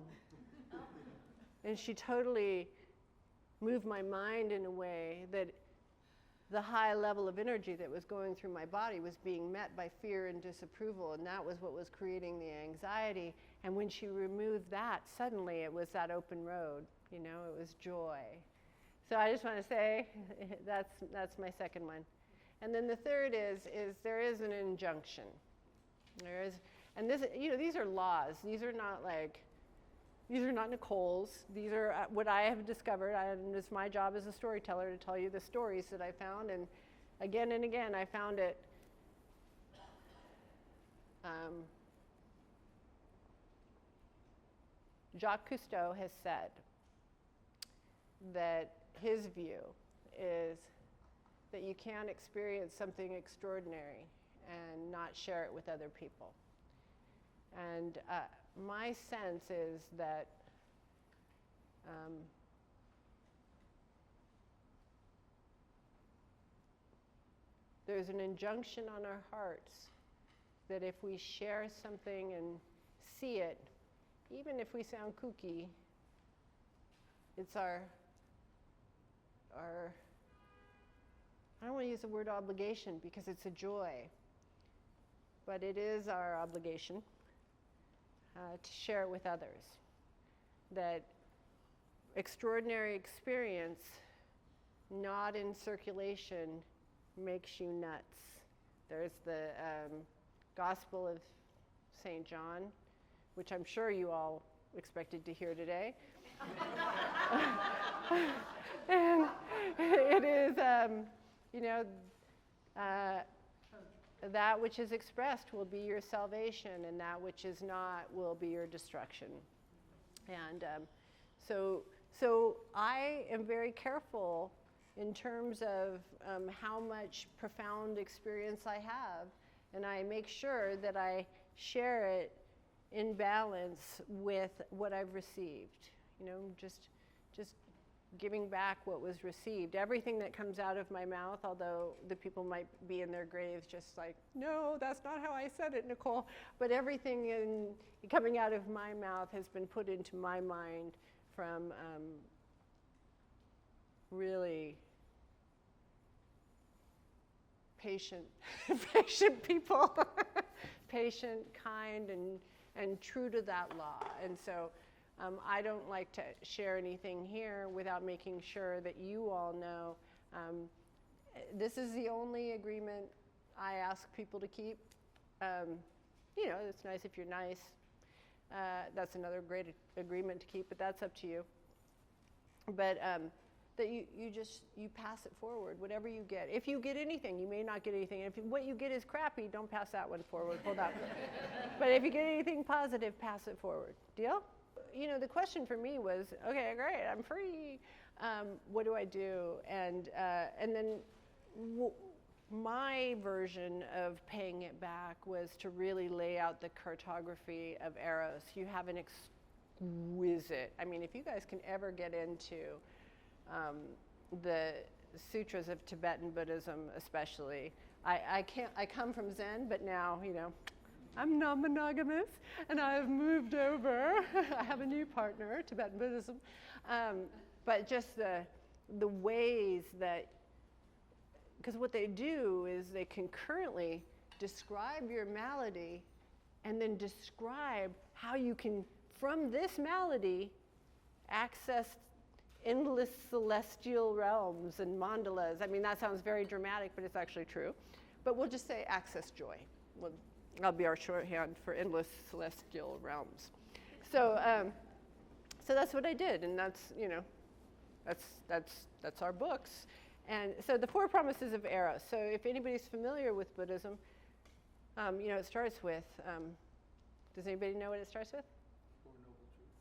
And she totally moved my mind in a way that the high level of energy that was going through my body was being met by fear and disapproval, and that was what was creating the anxiety. And when she removed that, suddenly it was that open road, it was joy. So I just want to say that's my second one. And then the third is there is an injunction. There is, and this, these are laws. These are not Nicole's. These are what I have discovered, and it's my job as a storyteller to tell you the stories that I found. And again, I found it. Jacques Cousteau has said that his view is that you can't experience something extraordinary and not share it with other people. And my sense is that there's an injunction on our hearts that if we share something and see it, even if we sound kooky, it's our I don't want to use the word obligation because it's a joy, but it is our obligation to share it with others. That extraordinary experience, not in circulation, makes you nuts. There's the Gospel of St. John, which I'm sure you all expected to hear today. And it is, that which is expressed will be your salvation, and that which is not will be your destruction. And so I am very careful in terms of how much profound experience I have, and I make sure that I share it in balance with what I've received. Just giving back what was received. Everything that comes out of my mouth, although the people might be in their graves just like, no, that's not how I said it, Nicole. But everything coming out of my mouth has been put into my mind from really patient people, patient, kind, and true to that law. And so I don't like to share anything here without making sure that you all know this is the only agreement I ask people to keep. It's nice if you're nice. That's another great agreement to keep, but that's up to you. But that you pass it forward, whatever you get. If you get anything, you may not get anything. If what you get is crappy, don't pass that one forward. Hold on. But if you get anything positive, pass it forward. Deal? The question for me was, okay, great, I'm free. What do I do? And then my version of paying it back was to really lay out the cartography of Eros. You have an exquisite, if you guys can ever get into the sutras of Tibetan Buddhism especially. I come from Zen, but now, I'm non-monogamous, and I've moved over. I have a new partner, Tibetan Buddhism. But just the ways that, because what they do is they concurrently describe your malady and then describe how you can, from this malady, access endless celestial realms and mandalas. I mean, that sounds very dramatic, but it's actually true. But we'll just say access joy. That'll be our shorthand for endless celestial realms. So, so that's what I did, and that's, you know, that's our books. And so the 4 promises of Eros. So if anybody's familiar with Buddhism, you know, it starts with, does anybody know what it starts with? 4 Noble Truths.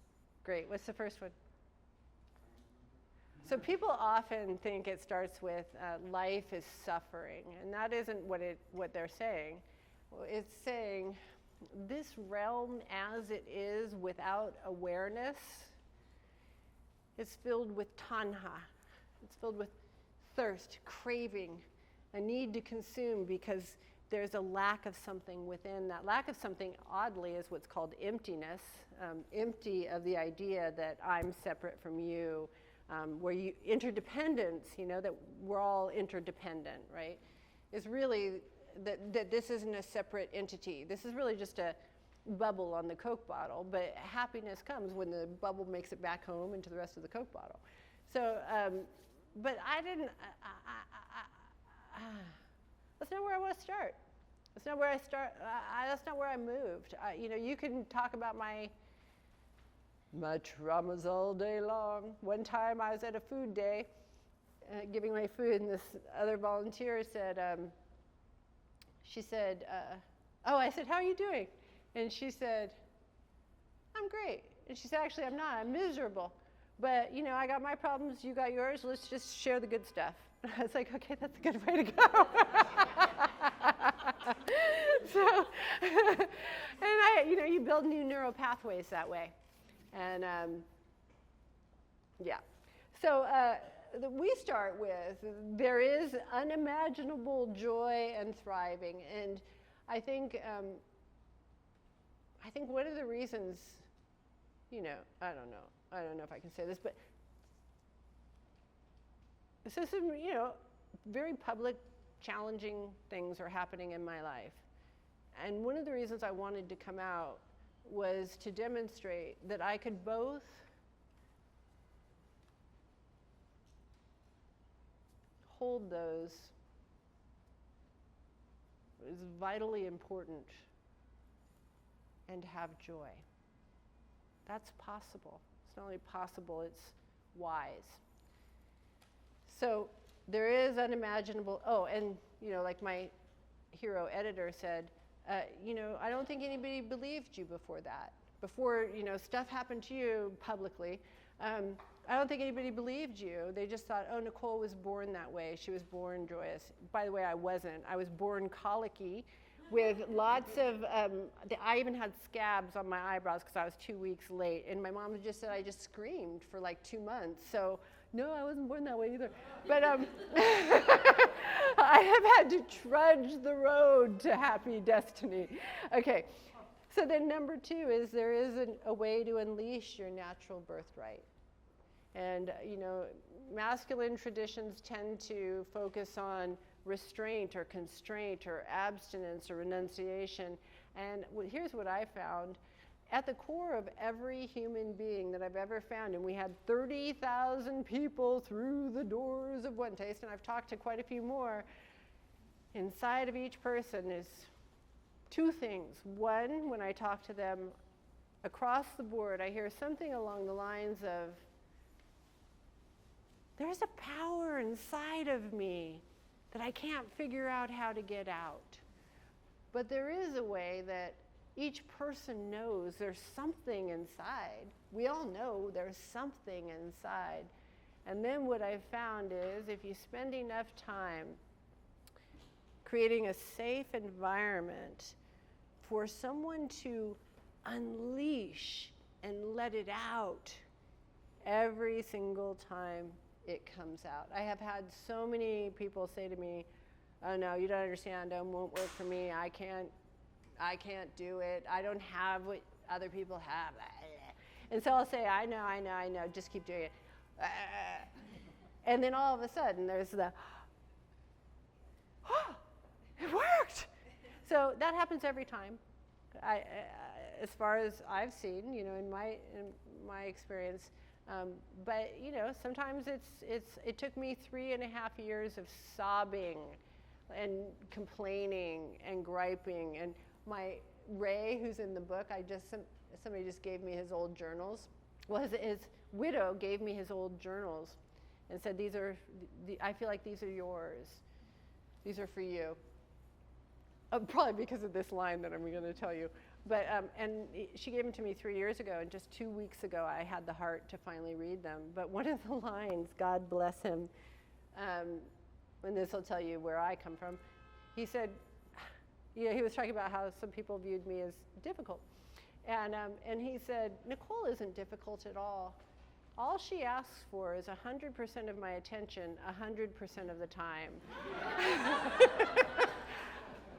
Great. What's the first one? So people often think it starts with life is suffering, and that isn't what they're saying. It's saying this realm as it is without awareness is filled with tanha. It's filled with thirst, craving, a need to consume because there's a lack of something within. That lack of something, oddly, is what's called emptiness, empty of the idea that I'm separate from you, where you, interdependence, you know, that we're all interdependent, right, is really that this isn't a separate entity. This is really just a bubble on the Coke bottle, but happiness comes when the bubble makes it back home into the rest of the Coke bottle. So, but I didn't, that's not where I want to start. That's not where I start, that's not where I moved. You know, you can talk about my traumas all day long. One time I was at a food day, giving away food, and this other volunteer said, she said, oh, I said, how are you doing? And she said, I'm great. And she said, actually, I'm not. I'm miserable. But, you know, I got my problems, you got yours. Let's just share the good stuff. I was like, okay, that's a good way to go. So, and you know, you build new neural pathways that way. And, yeah. So we start with, there is unimaginable joy and thriving. And I think one of the reasons, you know, I don't know if I can say this, but so some, you know, very public, challenging things are happening in my life. And one of the reasons I wanted to come out was to demonstrate that I could both hold those is vitally important and have joy. That's possible. It's not only possible, it's wise. So there is unimaginable, oh, and you know, like my hero editor said, you know, I don't think anybody believed you before that. Before, you know, stuff happened to you publicly, I don't think anybody believed you. They just thought, oh, Nicole was born that way. She was born joyous. By the way, I wasn't. I was born colicky with lots of, I even had scabs on my eyebrows because I was 2 weeks late. And my mom just said I just screamed for like 2 months. So no, I wasn't born that way either. But I have had to trudge the road to happy destiny. Okay, so then number 2 is there is a way to unleash your natural birthright. And, you know, masculine traditions tend to focus on restraint or constraint or abstinence or renunciation. And here's what I found. At the core of every human being that I've ever found, and we had 30,000 people through the doors of One Taste, and I've talked to quite a few more, inside of each person is 2 things. One, when I talk to them across the board, I hear something along the lines of, there's a power inside of me that I can't figure out how to get out. But there is a way that each person knows there's something inside. We all know there's something inside. And then what I've found is if you spend enough time creating a safe environment for someone to unleash and let it out every single time it comes out. I have had so many people say to me, oh no, you don't understand, won't work for me, I can't I can't do it. I don't have what other people have. And so I'll say, I know, just keep doing it. And then all of a sudden there's the, oh, it worked. So that happens every time. As far as I've seen, in my experience. But sometimes it took me 3.5 years of sobbing and complaining and griping. And my Ray, who's in the book, somebody just gave me his old journals. Well, his widow gave me his old journals and said, I feel like these are yours. These are for you. Probably because of this line that I'm going to tell you. But, and she gave them to me 3 years ago, and just 2 weeks ago I had the heart to finally read them. But one of the lines, God bless him, and this will tell you where I come from, he said, he was talking about how some people viewed me as difficult. And he said, Nicole isn't difficult at all. All she asks for is 100% of my attention 100% of the time.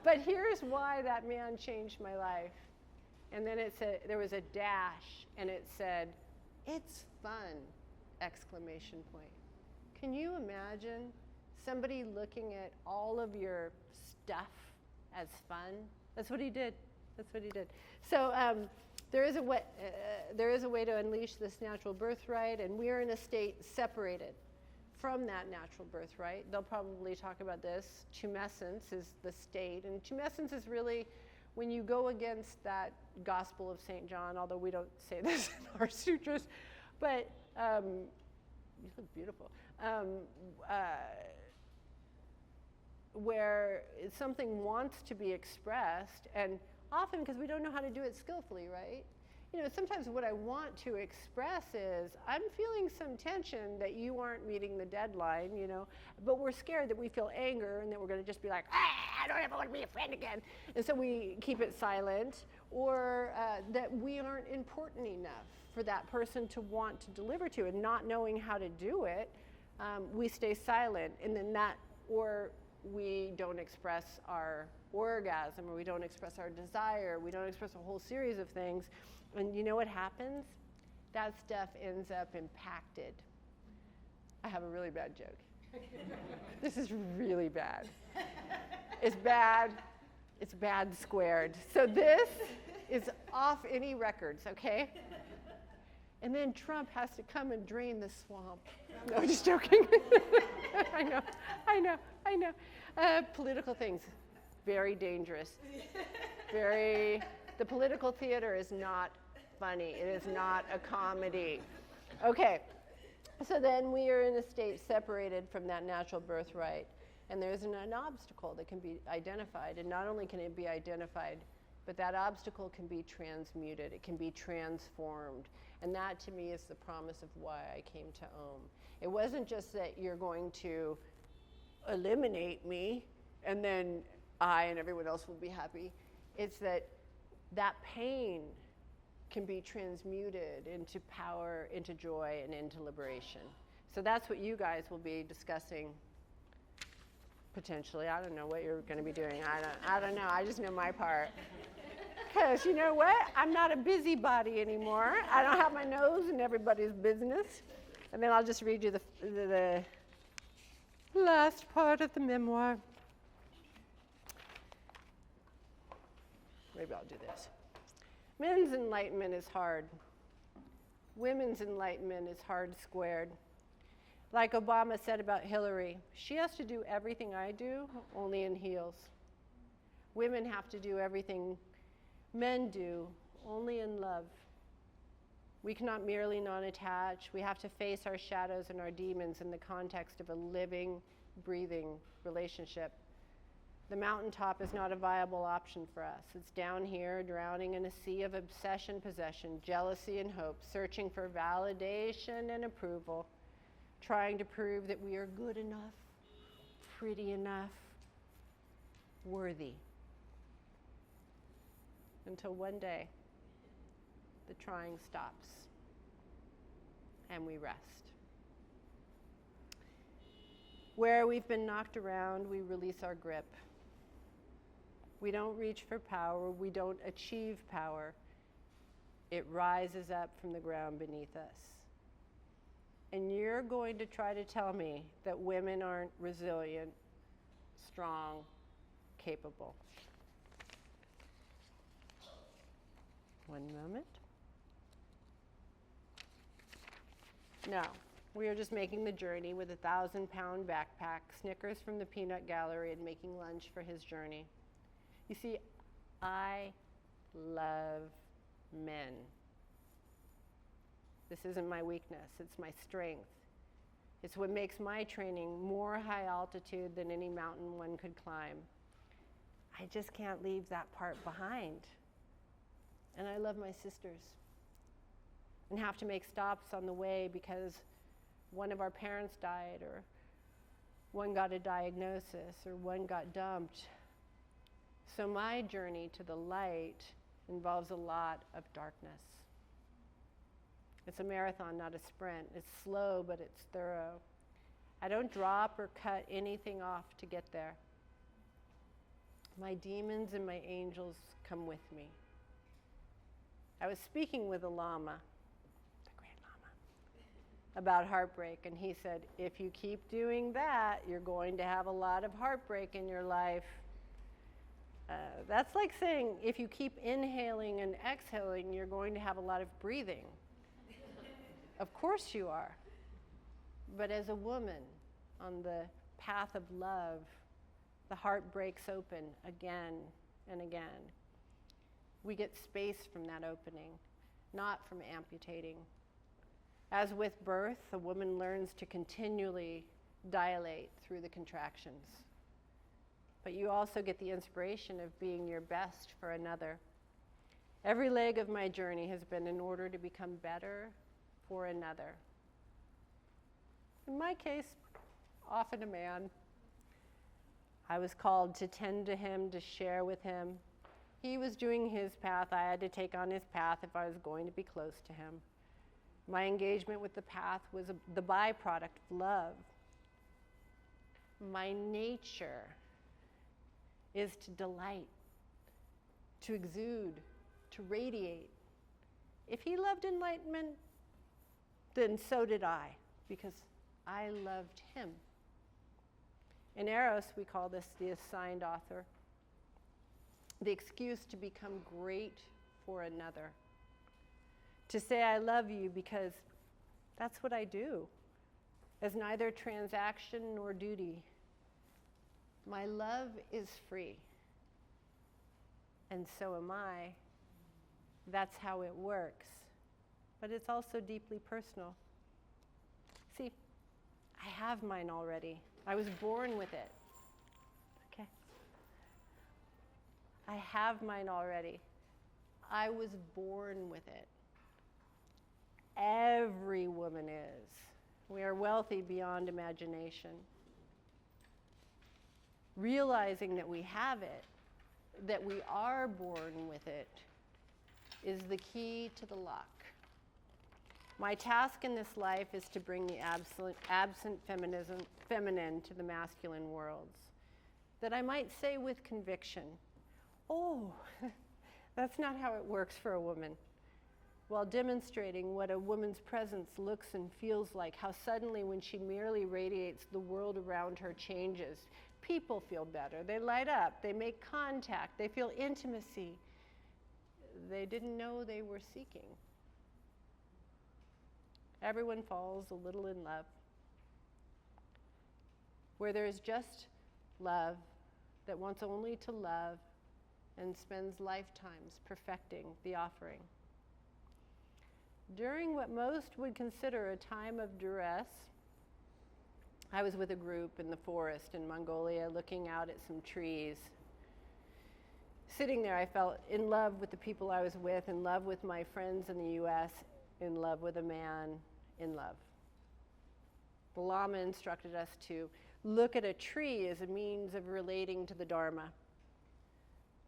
But here's why that man changed my life. And then it said, there was a dash, and it said, it's fun, exclamation point. Can you imagine somebody looking at all of your stuff as fun? That's what he did. That's what he did. So there is a way to unleash this natural birthright, and we are in a state separated from that natural birthright. They'll probably talk about this. Tumescence is the state, and tumescence is really when you go against that Gospel of St. John, although we don't say this in our sutras, but you look beautiful. Where something wants to be expressed, and often because we don't know how to do it skillfully, right? Sometimes what I want to express is, I'm feeling some tension that you aren't meeting the deadline, but we're scared that we feel anger and that we're going to just be like, I don't ever want to be a friend again. And so we keep it silent, or that we aren't important enough for that person to want to deliver to, and not knowing how to do it, we stay silent, and then or we don't express our orgasm, or we don't express our desire, we don't express a whole series of things. And you know what happens? That stuff ends up impacted. I have a really bad joke. This is really bad. It's bad. It's bad squared. So this is off any records, okay? And then Trump has to come and drain the swamp. No, just joking. I know. Political things, very dangerous. The political theater is not funny. It is not a comedy. Okay, so then we are in a state separated from that natural birthright, and there's an obstacle that can be identified, and not only can it be identified, but that obstacle can be transmuted. It can be transformed, and that to me is the promise of why I came to Om. It wasn't just that you're going to eliminate me, and then I and everyone else will be happy. It's that pain can be transmuted into power, into joy, and into liberation. So that's what you guys will be discussing potentially. I don't know what you're going to be doing. I don't know. I just know my part. Because you know what? I'm not a busybody anymore. I don't have my nose in everybody's business. And then I'll just read you the last part of the memoir. Maybe I'll do this. Men's enlightenment is hard. Women's enlightenment is hard squared. Like Obama said about Hillary, she has to do everything I do, only in heels. Women have to do everything men do, only in love. We cannot merely non-attach. We have to face our shadows and our demons in the context of a living, breathing relationship. The mountaintop is not a viable option for us. It's down here, drowning in a sea of obsession, possession, jealousy, and hope, searching for validation and approval, trying to prove that we are good enough, pretty enough, worthy. Until one day, the trying stops, and we rest. Where we've been knocked around, we release our grip. We don't reach for power. We don't achieve power. It rises up from the ground beneath us. And you're going to try to tell me that women aren't resilient, strong, capable. One moment. No, we are just making the journey with a 1,000-pound backpack, Snickers from the peanut gallery, and making lunch for his journey. You see, I love men. This isn't my weakness, it's my strength. It's what makes my training more high altitude than any mountain one could climb. I just can't leave that part behind. And I love my sisters. And have to make stops on the way because one of our parents died, or one got a diagnosis, or one got dumped. So my journey to the light involves a lot of darkness. It's a marathon, not a sprint. It's slow, but it's thorough. I don't drop or cut anything off to get there. My demons and my angels come with me. I was speaking with a Lama, the great Lama, about heartbreak, and he said, if you keep doing that, you're going to have a lot of heartbreak in your life. That's like saying, if you keep inhaling and exhaling, you're going to have a lot of breathing. Of course you are. But as a woman on the path of love, the heart breaks open again and again. We get space from that opening, not from amputating. As with birth, a woman learns to continually dilate through the contractions. But you also get the inspiration of being your best for another. Every leg of my journey has been in order to become better for another. In my case, often a man. I was called to tend to him, to share with him. He was doing his path. I had to take on his path if I was going to be close to him. My engagement with the path was the byproduct of love. My nature is to delight, to exude, to radiate. If he loved enlightenment, then so did I, because I loved him. In Eros, we call this the assigned author, the excuse to become great for another. To say I love you because that's what I do, as neither transaction nor duty. My love is free, and so am I. That's how it works. But it's also deeply personal. See, I have mine already. I was born with it. Okay. I have mine already. I was born with it. Every woman is. We are wealthy beyond imagination. Realizing that we have it, that we are born with it, is the key to the lock. My task in this life is to bring the absent feminine to the masculine worlds, that I might say with conviction, oh, that's not how it works for a woman, while demonstrating what a woman's presence looks and feels like, how suddenly when she merely radiates, the world around her changes. People feel better, they light up, they make contact, they feel intimacy they didn't know they were seeking. Everyone falls a little in love. Where there is just love that wants only to love and spends lifetimes perfecting the offering. During what most would consider a time of duress, I was with a group in the forest in Mongolia looking out at some trees. Sitting there, I felt in love with the people I was with, in love with my friends in the US, in love with a man in love. The Lama instructed us to look at a tree as a means of relating to the Dharma.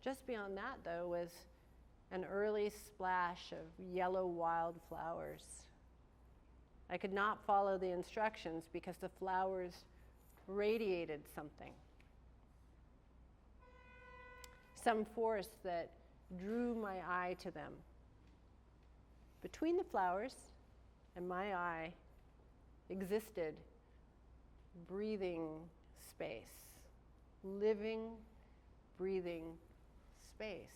Just beyond that, though, was an early splash of yellow wildflowers. I could not follow the instructions because the flowers radiated something. some force that drew my eye to them. Between the flowers and my eye existed breathing space, living, breathing space.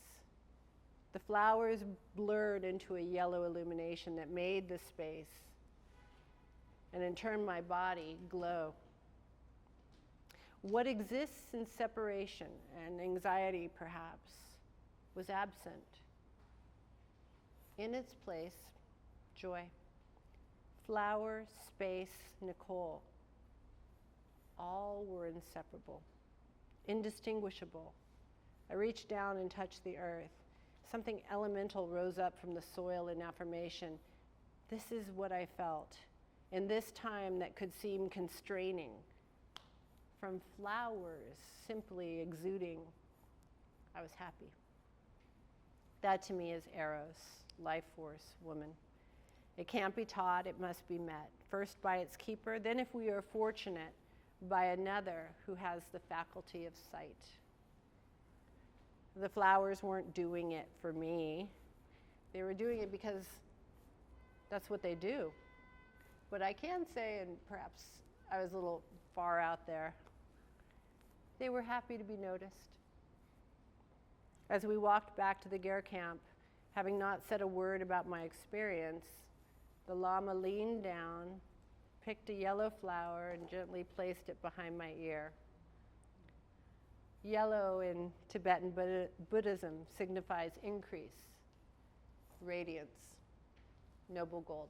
The flowers blurred into a yellow illumination that made the space, and in turn my body glow. What exists in separation and anxiety, perhaps, was absent. In its place, joy. Flower, space, Nicole. All were inseparable, indistinguishable. I reached down and touched the earth. Something elemental rose up from the soil in affirmation. This is what I felt in this time that could seem constraining. From flowers simply exuding, I was happy. That to me is Eros, life force, woman. It can't be taught, it must be met. First by its keeper, then if we are fortunate, by another who has the faculty of sight. The flowers weren't doing it for me. They were doing it because that's what they do. But I can say, and perhaps I was a little far out there, they were happy to be noticed. As we walked back to the Ger camp, having not said a word about my experience, the Lama leaned down, picked a yellow flower, and gently placed it behind my ear. Yellow in Tibetan Buddhism signifies increase, radiance, noble gold.